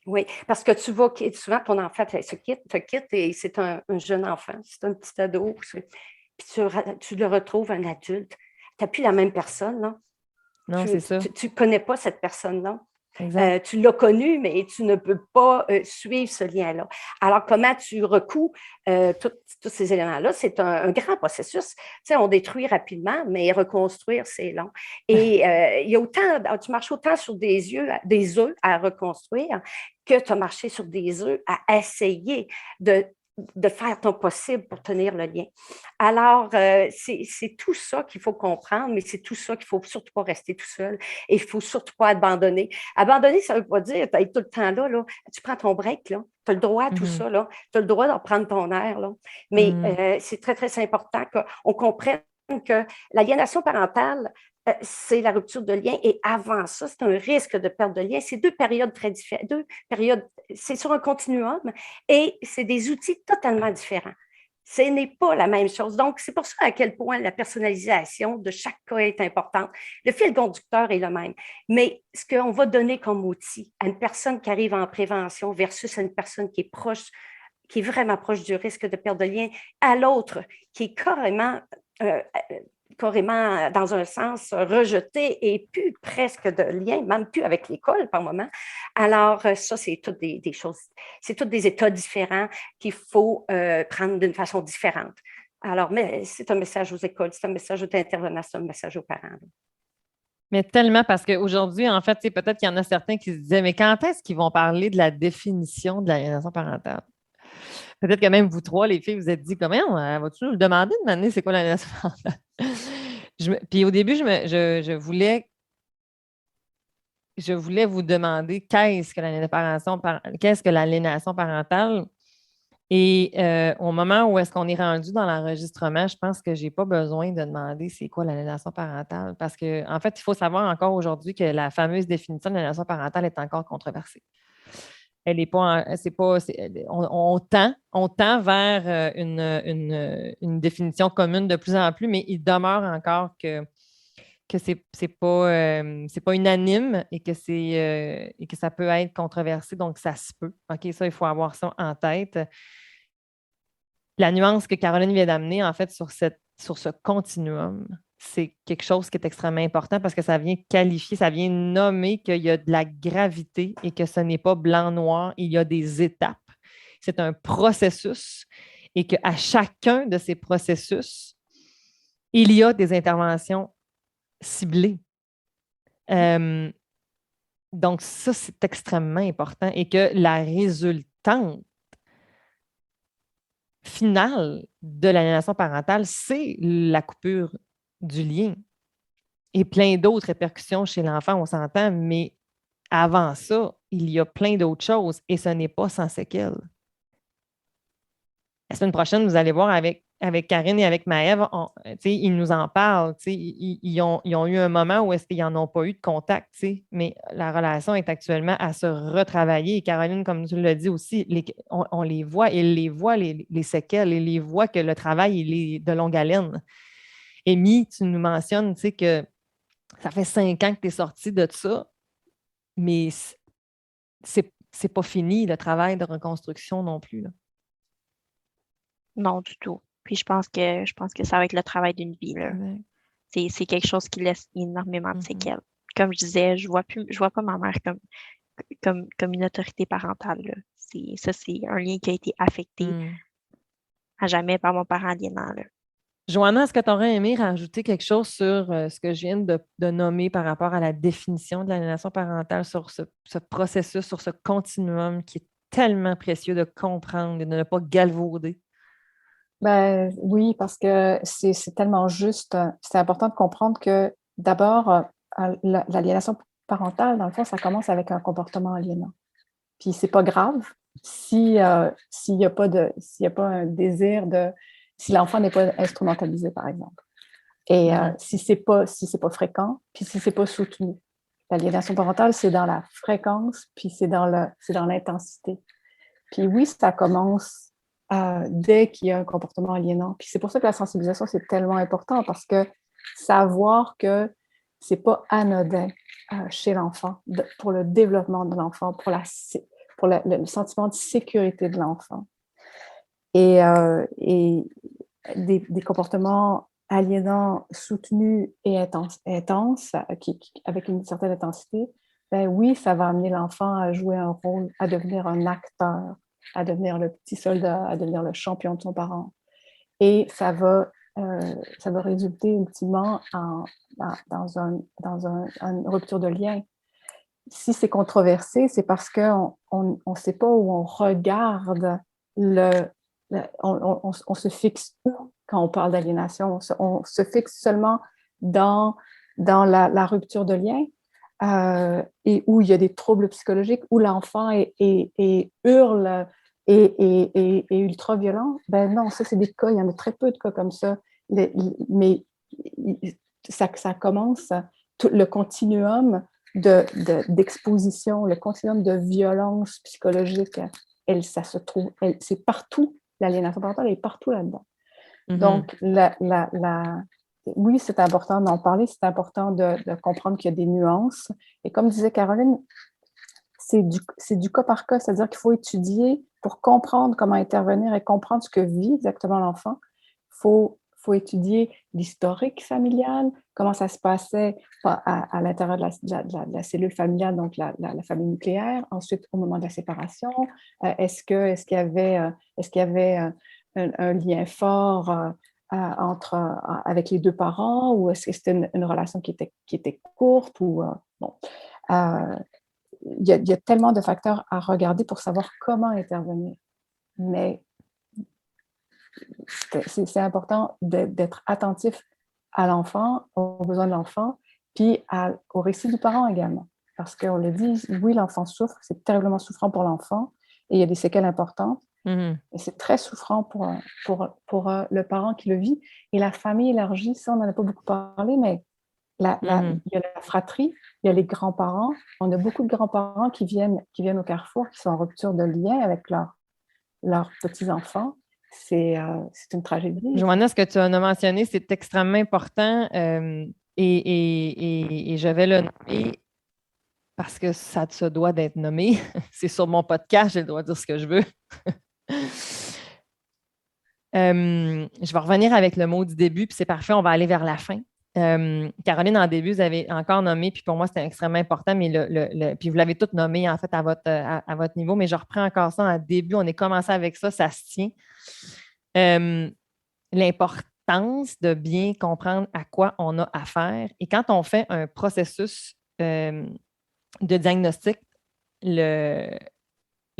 Oui, parce que tu vois souvent ton enfant te quitte et c'est un jeune enfant, c'est un petit ado. Puis tu le retrouves un adulte. Tu n'as plus la même personne, non? Non, c'est ça. Tu ne connais pas cette personne-là. Tu l'as connu, mais tu ne peux pas suivre ce lien-là. Alors, comment tu recoues tous ces éléments-là? C'est un grand processus. Tu sais, on détruit rapidement, mais reconstruire, c'est long. Et il y a tu marches autant sur des œufs à reconstruire que tu as marché sur des œufs à essayer de faire ton possible pour tenir le lien. Alors, c'est tout ça qu'il faut comprendre, mais c'est tout ça qu'il ne faut surtout pas rester tout seul et il ne faut surtout pas abandonner. Abandonner, ça ne veut pas dire que tu es tout le temps là. Tu prends ton break, là. Tu as le droit à tout ça, là. Tu as le droit de reprendre ton air, là. Mais c'est très, très important qu'on comprenne que l'aliénation parentale, c'est la rupture de lien. Et avant ça, c'est un risque de perte de lien. C'est deux périodes très différentes. C'est sur un continuum et c'est des outils totalement différents. Ce n'est pas la même chose. Donc, c'est pour ça à quel point la personnalisation de chaque cas est importante. Le fil conducteur est le même. Mais ce qu'on va donner comme outil à une personne qui arrive en prévention versus à une personne qui est vraiment proche du risque de perte de lien, à l'autre qui est carrément carrément, dans un sens, rejeté et plus presque de lien, même plus avec l'école par moment. Alors, ça, c'est toutes des choses, c'est tous des états différents qu'il faut prendre d'une façon différente. Alors, mais c'est un message aux écoles, c'est un message aux intervenants, c'est un message aux parents. Mais tellement parce qu'aujourd'hui, en fait, peut-être qu'il y en a certains qui se disaient, mais quand est-ce qu'ils vont parler de la définition de l'aliénation parentale? Peut-être que même vous trois, les filles, vous êtes dit, comment, vas-tu nous le demander de m'amener c'est quoi l'aliénation parentale? Puis au début, je voulais vous demander qu'est-ce que l'aliénation parentale? Et au moment où est-ce qu'on est rendu dans l'enregistrement, je pense que je n'ai pas besoin de demander c'est quoi l'aliénation parentale parce qu'en fait, il faut savoir encore aujourd'hui que la fameuse définition de l'aliénation parentale est encore controversée. Elle n'est pas, on tend vers une définition commune de plus en plus, mais il demeure encore que c'est pas unanime et que ça peut être controversé, donc ça se peut. OK, ça, il faut avoir ça en tête. La nuance que Caroline vient d'amener, en fait, sur ce continuum, c'est quelque chose qui est extrêmement important parce que ça vient qualifier, ça vient nommer qu'il y a de la gravité et que ce n'est pas blanc-noir, il y a des étapes. C'est un processus et qu'à chacun de ces processus, il y a des interventions ciblées. Donc, ça, c'est extrêmement important et que la résultante finale de l'aliénation parentale, c'est la coupure du lien et plein d'autres répercussions chez l'enfant, on s'entend, mais avant ça, il y a plein d'autres choses et ce n'est pas sans séquelles. La semaine prochaine, vous allez voir avec Karine et avec Maëve, ils nous en parlent. Ils ont eu un moment où est-ce qu'ils n'en ont pas eu de contact, mais la relation est actuellement à se retravailler. Et Caroline, comme tu l'as dit aussi, on les voit, ils les voient, les séquelles, ils les voient que le travail il est de longue haleine. Amy, tu nous mentionnes que ça fait 5 ans que tu es sortie de ça, mais c'est pas fini le travail de reconstruction non plus. Là. Non, du tout. Puis je pense que ça va être le travail d'une vie, là. C'est quelque chose qui laisse énormément de séquelles. Comme je disais, je vois pas ma mère comme une autorité parentale, là. C'est un lien qui a été affecté à jamais par mon parent aliénant, là. Joanna, est-ce que tu aurais aimé rajouter quelque chose sur ce que je viens de nommer par rapport à la définition de l'aliénation parentale, sur ce processus, sur ce continuum qui est tellement précieux de comprendre et de ne pas galvauder? Ben, oui, parce que c'est tellement juste. C'est important de comprendre que d'abord, l'aliénation parentale, dans le fond, ça commence avec un comportement aliénant. Puis c'est pas grave s'il y a pas un désir si l'enfant n'est pas instrumentalisé, par exemple. Et si c'est pas fréquent, puis si c'est pas soutenu. L'aliénation parentale, c'est dans la fréquence, puis c'est dans l'intensité. Puis oui, ça commence dès qu'il y a un comportement aliénant. Puis c'est pour ça que la sensibilisation, c'est tellement important, parce que savoir que c'est pas anodin chez l'enfant, pour le développement de l'enfant, pour le sentiment de sécurité de l'enfant. Et des comportements aliénants soutenus et intenses avec une certaine intensité, ben oui, ça va amener l'enfant à jouer un rôle, à devenir un acteur, à devenir le petit soldat, à devenir le champion de son parent. Et ça va résulter ultimement dans une rupture de lien. Si c'est controversé, c'est parce qu'on ne sait pas où on regarde on se fixe où quand on parle d'aliénation. On se fixe seulement dans la rupture de lien et où il y a des troubles psychologiques, où l'enfant hurle et ultra violent. Ben non, ça, c'est des cas. Il y en a très peu de cas comme ça. Mais ça commence, tout le continuum d'exposition, le continuum de violence psychologique, ça se trouve, c'est partout. L'aliénation parentale est partout là-dedans. Donc, oui, c'est important d'en parler, c'est important de comprendre qu'il y a des nuances. Et comme disait Caroline, c'est du cas par cas, c'est-à-dire qu'il faut étudier pour comprendre comment intervenir et comprendre ce que vit exactement l'enfant. Il faut étudier l'historique familial, comment ça se passait à l'intérieur de la cellule familiale, donc la famille nucléaire. Ensuite, au moment de la séparation, est-ce qu'il y avait un lien fort avec les deux parents, ou est-ce que c'était une relation qui était courte, ou bon. Il y a tellement de facteurs à regarder pour savoir comment intervenir. Mais c'est important d'être attentif à l'enfant, aux besoins de l'enfant, puis au récit du parent également. Parce qu'on le dit, oui, l'enfant souffre, c'est terriblement souffrant pour l'enfant, et il y a des séquelles importantes, et c'est très souffrant pour le parent qui le vit. Et la famille élargie, ça, on n'en a pas beaucoup parlé, mais il y a la fratrie, il y a les grands-parents. On a beaucoup de grands-parents qui viennent au carrefour, qui sont en rupture de lien avec leurs petits-enfants. C'est une tragédie. Joanna, ce que tu as mentionné, c'est extrêmement important et je vais le nommer parce que ça se doit d'être nommé. C'est sur mon podcast, j'ai le droit de dire ce que je veux. Je vais revenir avec le mot du début, puis c'est parfait, on va aller vers la fin. Caroline, en début, vous avez encore nommé, puis pour moi, c'était extrêmement important, mais puis vous l'avez tout nommé, en fait, à votre niveau, mais je reprends encore ça en début. On est commencé avec ça, ça se tient. L'importance de bien comprendre à quoi on a affaire. Et quand on fait un processus de diagnostic,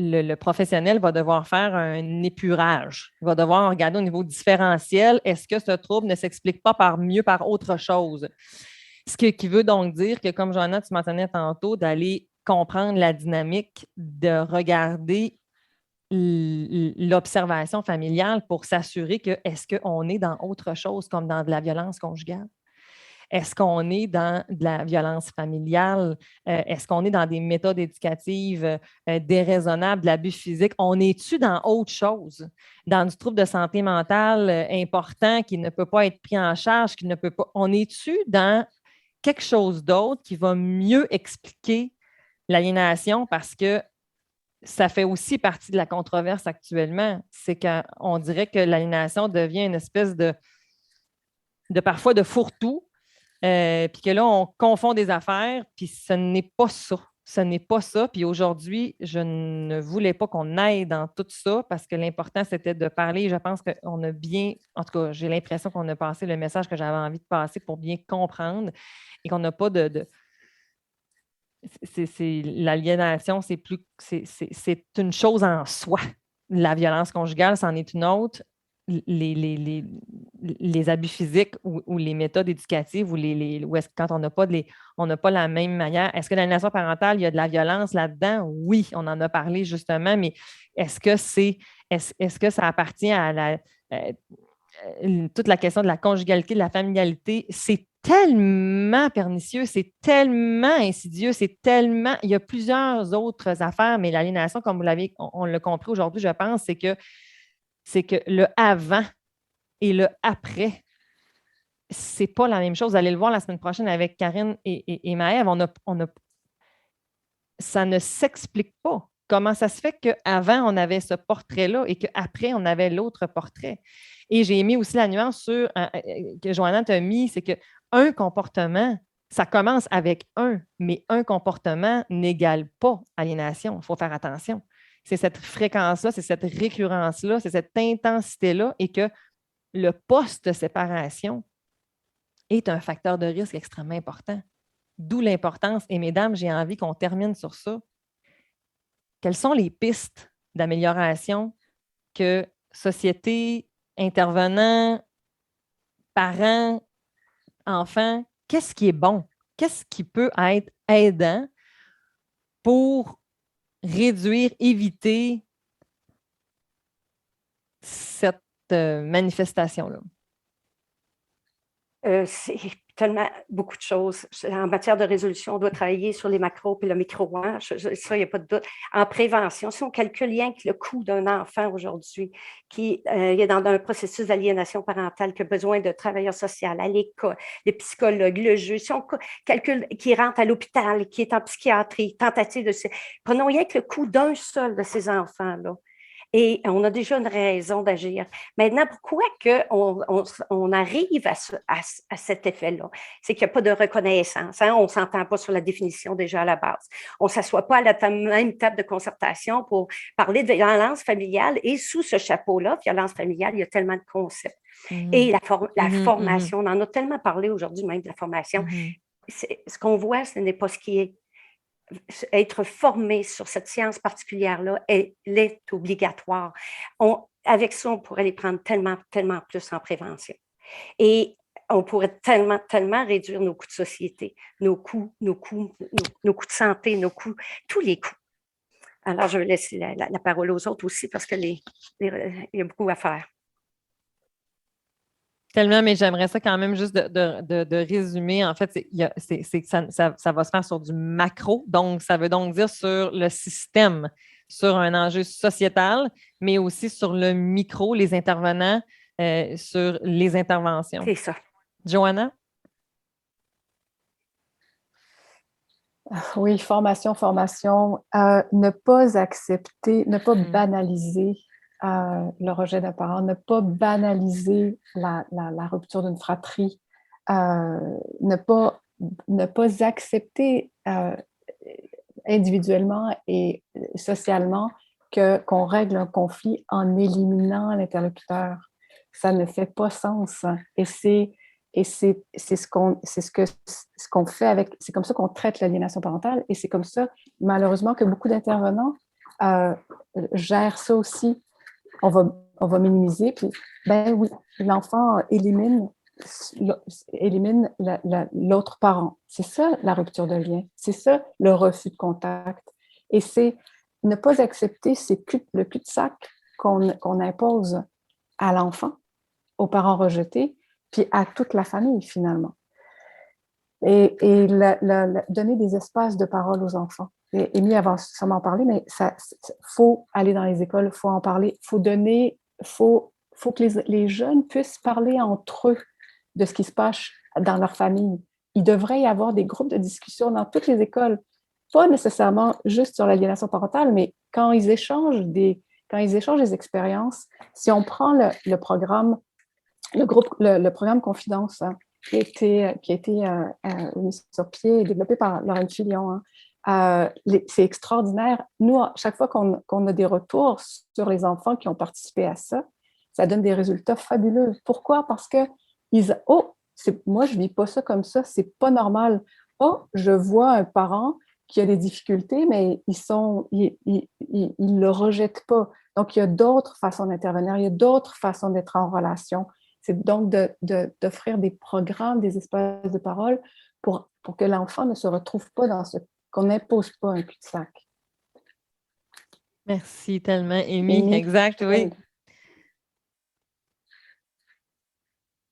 le professionnel va devoir faire un épurage. Il va devoir regarder au niveau différentiel, est-ce que ce trouble ne s'explique pas par autre chose? Ce qui veut donc dire que, comme Joanna, tu mentionnais tantôt, d'aller comprendre la dynamique, de regarder l'observation familiale pour s'assurer que est-ce qu'on est dans autre chose comme dans de la violence conjugale? Est-ce qu'on est dans de la violence familiale? Est-ce qu'on est dans des méthodes éducatives déraisonnables, de l'abus physique? On est-tu dans autre chose? Dans du trouble de santé mentale important qui ne peut pas être pris en charge, qui ne peut pas... On est-tu dans quelque chose d'autre qui va mieux expliquer l'aliénation? Parce que ça fait aussi partie de la controverse actuellement. C'est qu'on dirait que l'aliénation devient une espèce de parfois de fourre-tout, puis que là, on confond des affaires, puis ce n'est pas ça. Ce n'est pas ça. Puis aujourd'hui, je ne voulais pas qu'on aille dans tout ça parce que l'important, c'était de parler. Je pense qu'on a bien, en tout cas, j'ai l'impression qu'on a passé le message que j'avais envie de passer pour bien comprendre et qu'on n'a pas l'aliénation, c'est une chose en soi. La violence conjugale, c'en est une autre. Les abus physiques ou les méthodes éducatives ou quand on n'a pas la même manière. Est-ce que l'aliénation parentale, il y a de la violence là-dedans? Oui, on en a parlé justement, mais est-ce que ça appartient à toute la question de la conjugalité, de la familialité? C'est tellement pernicieux, c'est tellement insidieux, il y a plusieurs autres affaires, mais l'aliénation, comme on l'a compris aujourd'hui, je pense, c'est que le avant et le après, c'est pas la même chose. Vous allez le voir la semaine prochaine avec Karine et Maëve. Ça ne s'explique pas. Comment ça se fait qu'avant, on avait ce portrait-là et qu'après, on avait l'autre portrait? Et j'ai mis aussi la nuance que Joanna t'a mis, c'est qu'un comportement, ça commence avec mais un comportement n'égale pas aliénation. Il faut faire attention. C'est cette fréquence-là, c'est cette récurrence-là, c'est cette intensité-là et que le post-séparation est un facteur de risque extrêmement important. D'où l'importance. Et mesdames, j'ai envie qu'on termine sur ça. Quelles sont les pistes d'amélioration que société, intervenants, parents, enfants, qu'est-ce qui est bon? Qu'est-ce qui peut être aidant pour réduire, éviter cette manifestation-là? C'est tellement beaucoup de choses. En matière de résolution, on doit travailler sur les macros et le micro. Hein? Ça, il n'y a pas de doute. En prévention, si on calcule rien que le coût d'un enfant aujourd'hui qui est dans un processus d'aliénation parentale, qui a besoin de travailleurs sociaux à l'école, les psychologues, le juge, si on calcule qui rentre à l'hôpital, qui est en psychiatrie, tentative de... Prenons rien que le coût d'un seul de ces enfants-là. Et on a déjà une raison d'agir. Maintenant, pourquoi on arrive à cet effet-là? C'est qu'il n'y a pas de reconnaissance. Hein? On ne s'entend pas sur la définition déjà à la base. On ne s'assoit pas à la même table de concertation pour parler de violence familiale. Et sous ce chapeau-là, violence familiale, il y a tellement de concepts. Et la formation, on en a tellement parlé aujourd'hui même de la formation. Ce qu'on voit, ce n'est pas ce qui est. Être formé sur cette science particulière-là, elle est obligatoire. Avec ça, on pourrait les prendre tellement, tellement plus en prévention. Et on pourrait tellement, tellement réduire nos coûts de société, nos coûts de santé, tous les coûts. Alors, je vais laisser la parole aux autres aussi parce qu'il y a beaucoup à faire. Tellement, mais j'aimerais ça quand même juste de résumer. En fait, ça va se faire sur du macro. Donc, ça veut donc dire sur le système, sur un enjeu sociétal, mais aussi sur le micro, les intervenants, sur les interventions. C'est ça. Joanna? Oui, formation. Ne pas accepter, ne pas banaliser le rejet d'un parent, ne pas banaliser la rupture d'une fratrie, ne pas accepter individuellement et socialement qu'on règle un conflit en éliminant l'interlocuteur. Ça ne fait pas sens. Et c'est ce qu'on fait avec, c'est comme ça qu'on traite l'aliénation parentale et c'est comme ça, malheureusement, que beaucoup d'intervenants gèrent ça aussi. On va minimiser, puis, ben oui, l'enfant élimine l'autre parent. C'est ça, la rupture de lien. C'est ça, le refus de contact. Et c'est ne pas accepter le cul-de-sac qu'on impose à l'enfant, aux parents rejetés, puis à toute la famille, finalement. Et donner des espaces de parole aux enfants. Et Amy va sûrement en parler, mais il faut aller dans les écoles, il faut en parler, il faut que les jeunes puissent parler entre eux de ce qui se passe dans leur famille. Il devrait y avoir des groupes de discussion dans toutes les écoles, pas nécessairement juste sur l'aliénation parentale, mais quand ils échangent des expériences. Si on prend le programme, le programme Confidence, hein, qui a été mis sur pied et développé par Laurent Filion, hein, c'est extraordinaire. Nous, chaque fois qu'on a des retours sur les enfants qui ont participé à ça, ça donne des résultats fabuleux. Pourquoi? Parce que moi, je ne vis pas ça comme ça, c'est pas normal. Oh, je vois un parent qui a des difficultés, mais ils le rejettent pas. Donc, il y a d'autres façons d'intervenir, il y a d'autres façons d'être en relation. C'est donc d'offrir des programmes, des espaces de parole pour que l'enfant ne se retrouve pas dans qu'on n'impose pas un cul-de-sac. Merci tellement, Amy. Exact, oui.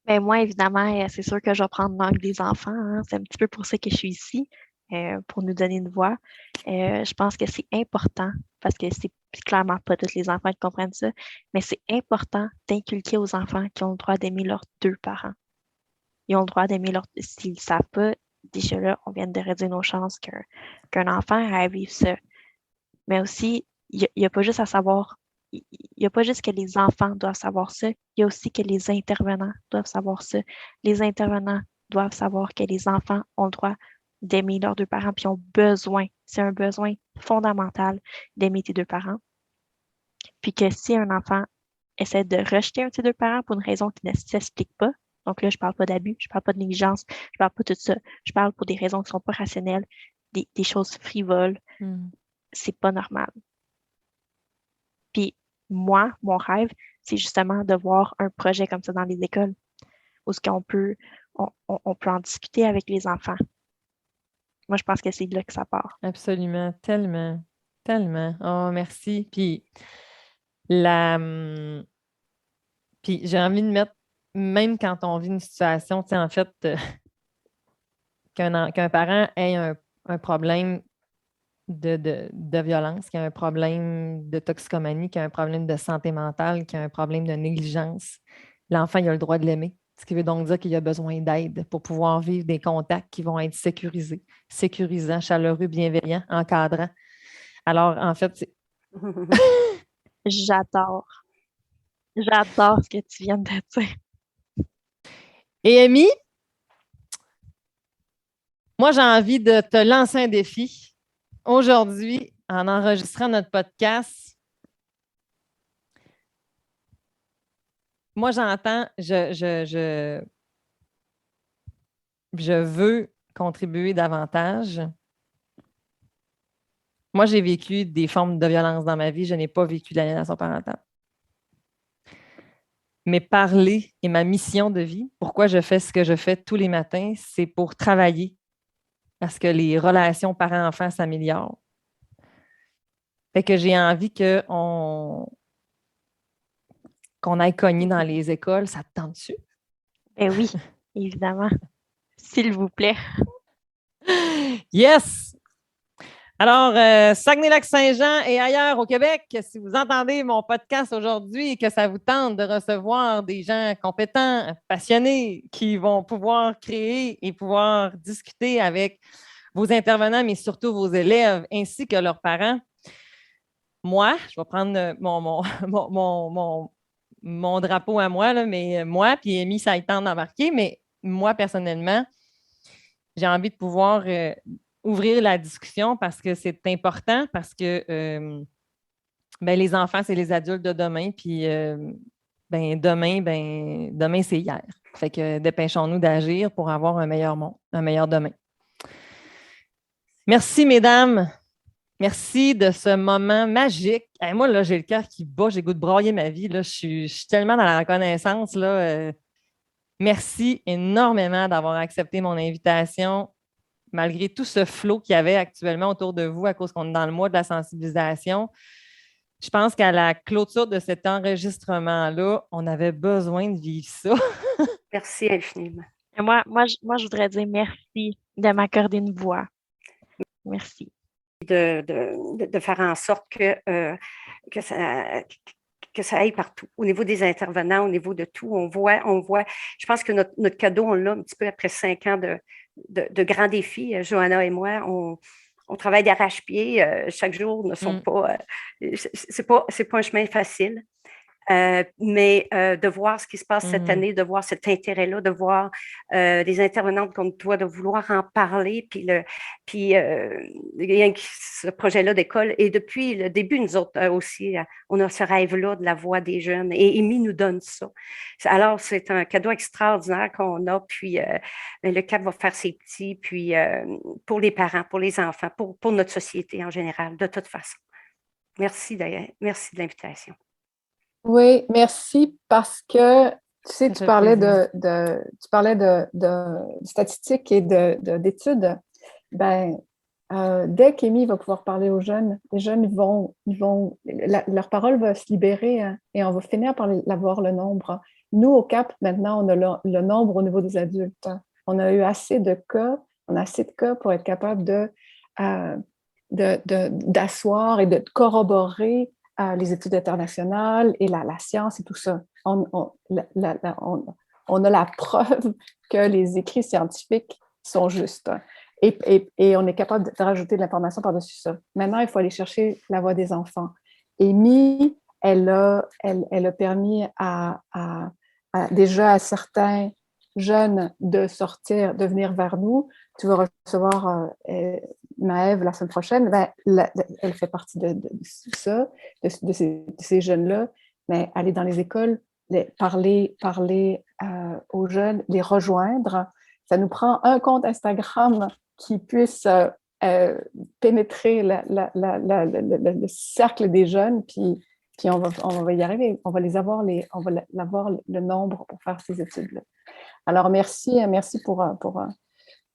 Ben moi, évidemment, c'est sûr que je vais prendre langue des enfants. Hein. C'est un petit peu pour ça que je suis ici, pour nous donner une voix. Je pense que c'est important, parce que c'est clairement pas tous les enfants qui comprennent ça, mais c'est important d'inculquer aux enfants qui ont le droit d'aimer leurs deux parents. Ils ont le droit d'aimer s'ils ne savent pas, déjà là, on vient de réduire nos chances qu'un enfant ait à vivre ça. Mais aussi, il n'y a pas juste à savoir, il n'y a pas juste que les enfants doivent savoir ça, il y a aussi que les intervenants doivent savoir ça. Les intervenants doivent savoir que les enfants ont le droit d'aimer leurs deux parents, puis ont besoin, c'est un besoin fondamental d'aimer tes deux parents. Puis que si un enfant essaie de rejeter un de ses deux parents pour une raison qui ne s'explique pas, donc là, je ne parle pas d'abus, je ne parle pas de négligence, je ne parle pas de tout ça, je parle pour des raisons qui ne sont pas rationnelles, des choses frivoles, c'est pas normal. Puis moi, mon rêve, c'est justement de voir un projet comme ça dans les écoles, où on peut en discuter avec les enfants. Moi, je pense que c'est de là que ça part. Absolument, tellement, tellement. Oh, merci. Puis, puis j'ai envie de mettre, même quand on vit une situation, tu sais, en fait, qu'un parent ait un problème de violence, qu'il y a un problème de toxicomanie, qu'il y a un problème de santé mentale, qu'il y a un problème de négligence, l'enfant, il a le droit de l'aimer. Ce qui veut donc dire qu'il a besoin d'aide pour pouvoir vivre des contacts qui vont être sécurisants, chaleureux, bienveillants, encadrants. Alors, en fait, J'adore. J'adore ce que tu viens de dire. Et Amy, moi, j'ai envie de te lancer un défi. Aujourd'hui, en enregistrant notre podcast, moi, je veux contribuer davantage. Moi, j'ai vécu des formes de violence dans ma vie. Je n'ai pas vécu d'aliénation parentale. Mais parler est ma mission de vie. Pourquoi je fais ce que je fais tous les matins? C'est pour travailler parce que les relations parents-enfants s'améliorent. Fait que j'ai envie qu'on aille cogner dans les écoles. Ça te tente dessus? Ben oui, évidemment. S'il vous plaît. Yes! Alors, Saguenay-Lac-Saint-Jean et ailleurs au Québec, si vous entendez mon podcast aujourd'hui et que ça vous tente de recevoir des gens compétents, passionnés, qui vont pouvoir créer et pouvoir discuter avec vos intervenants, mais surtout vos élèves ainsi que leurs parents, moi, je vais prendre mon drapeau à moi, là, mais moi, puis Amy, ça y tente d'embarquer, mais moi, personnellement, j'ai envie de pouvoir ouvrir la discussion parce que c'est important, parce que les enfants, c'est les adultes de demain, puis demain, c'est hier. Fait que dépêchons-nous d'agir pour avoir un meilleur monde, un meilleur demain. Merci, mesdames. Merci de ce moment magique. Hey, moi, là, j'ai le cœur qui bat, j'ai le goût de brailler ma vie. Là. Je suis tellement dans la reconnaissance. Là, merci énormément d'avoir accepté mon invitation, malgré tout ce flot qu'il y avait actuellement autour de vous à cause qu'on est dans le mois de la sensibilisation. Je pense qu'à la clôture de cet enregistrement-là, on avait besoin de vivre ça. Merci infiniment. Et moi, je voudrais dire merci de m'accorder une voix. Merci. De faire en sorte que ça aille partout. Au niveau des intervenants, au niveau de tout, on voit. Je pense que notre cadeau, on l'a un petit peu après 5 ans de grands défis. Johanna et moi, on travaille d'arrache-pied. Chaque jour ne sont pas. C'est pas un chemin facile. Mais de voir ce qui se passe cette année, de voir cet intérêt-là, de voir les intervenantes comme toi, de vouloir en parler, puis ce projet-là d'école. Et depuis le début, nous autres aussi, on a ce rêve-là de la voix des jeunes. Et Amy nous donne ça. Alors, c'est un cadeau extraordinaire qu'on a. Puis le CAP va faire ses petits, puis pour les parents, pour les enfants, pour notre société en général, de toute façon. Merci d'ailleurs. Merci de l'invitation. Oui, merci parce que, tu sais, tu parlais plaisir. de statistiques et d'études. Dès qu'Amy va pouvoir parler aux jeunes, les jeunes leur parole va se libérer, hein, et on va finir par avoir le nombre. Nous, au CAP, maintenant, on a le nombre au niveau des adultes. On a eu assez de cas, pour être capable d'asseoir et de corroborer les études internationales et la science et tout ça. On a la preuve que les écrits scientifiques sont justes. Et on est capable de rajouter de l'information par-dessus ça. Maintenant, il faut aller chercher la voix des enfants. Amy, elle a permis déjà à certains jeunes de venir vers nous. Tu vas recevoir Maëve la semaine prochaine. Elle fait partie de ça, de ces jeunes-là. Mais aller dans les écoles, parler aux jeunes, les rejoindre. Ça nous prend un compte Instagram qui puisse pénétrer le cercle des jeunes, puis on va y arriver. On va l'avoir le nombre pour faire ces études-là. Alors, merci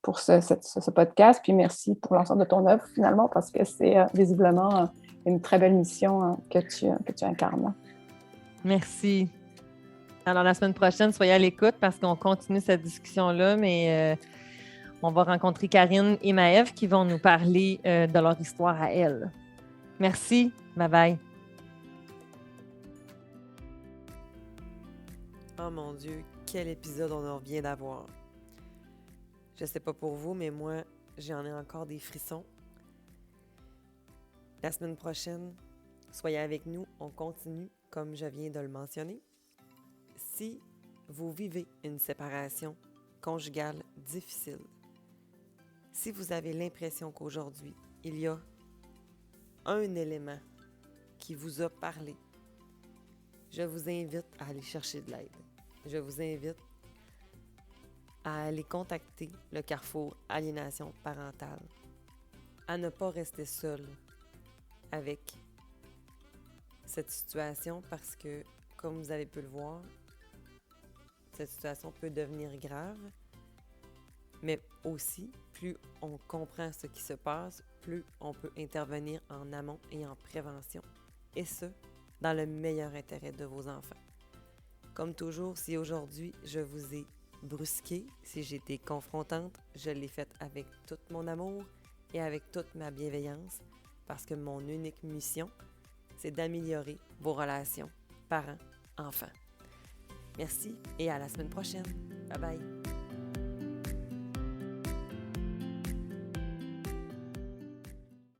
pour ce podcast, puis merci pour l'ensemble de ton œuvre, finalement, parce que c'est visiblement une très belle mission que tu incarnes. Merci. Alors, la semaine prochaine, soyez à l'écoute parce qu'on continue cette discussion-là, mais on va rencontrer Karine et Maëve qui vont nous parler de leur histoire à elles. Merci. Bye-bye. Oh mon Dieu, quel épisode on vient d'avoir. Je sais pas pour vous, mais moi, j'en ai encore des frissons. La semaine prochaine, soyez avec nous, on continue comme je viens de le mentionner. Si vous vivez une séparation conjugale difficile, si vous avez l'impression qu'aujourd'hui, il y a un élément qui vous a parlé, je vous invite à aller chercher de l'aide. Je vous invite à aller contacter le Carrefour Aliénation parentale, à ne pas rester seul avec cette situation parce que, comme vous avez pu le voir, cette situation peut devenir grave, mais aussi, plus on comprend ce qui se passe, plus on peut intervenir en amont et en prévention, et ce, dans le meilleur intérêt de vos enfants. Comme toujours, si aujourd'hui je vous ai brusqué, si j'ai été confrontante, je l'ai faite avec tout mon amour et avec toute ma bienveillance, parce que mon unique mission, c'est d'améliorer vos relations parents-enfants. Merci et à la semaine prochaine. Bye bye!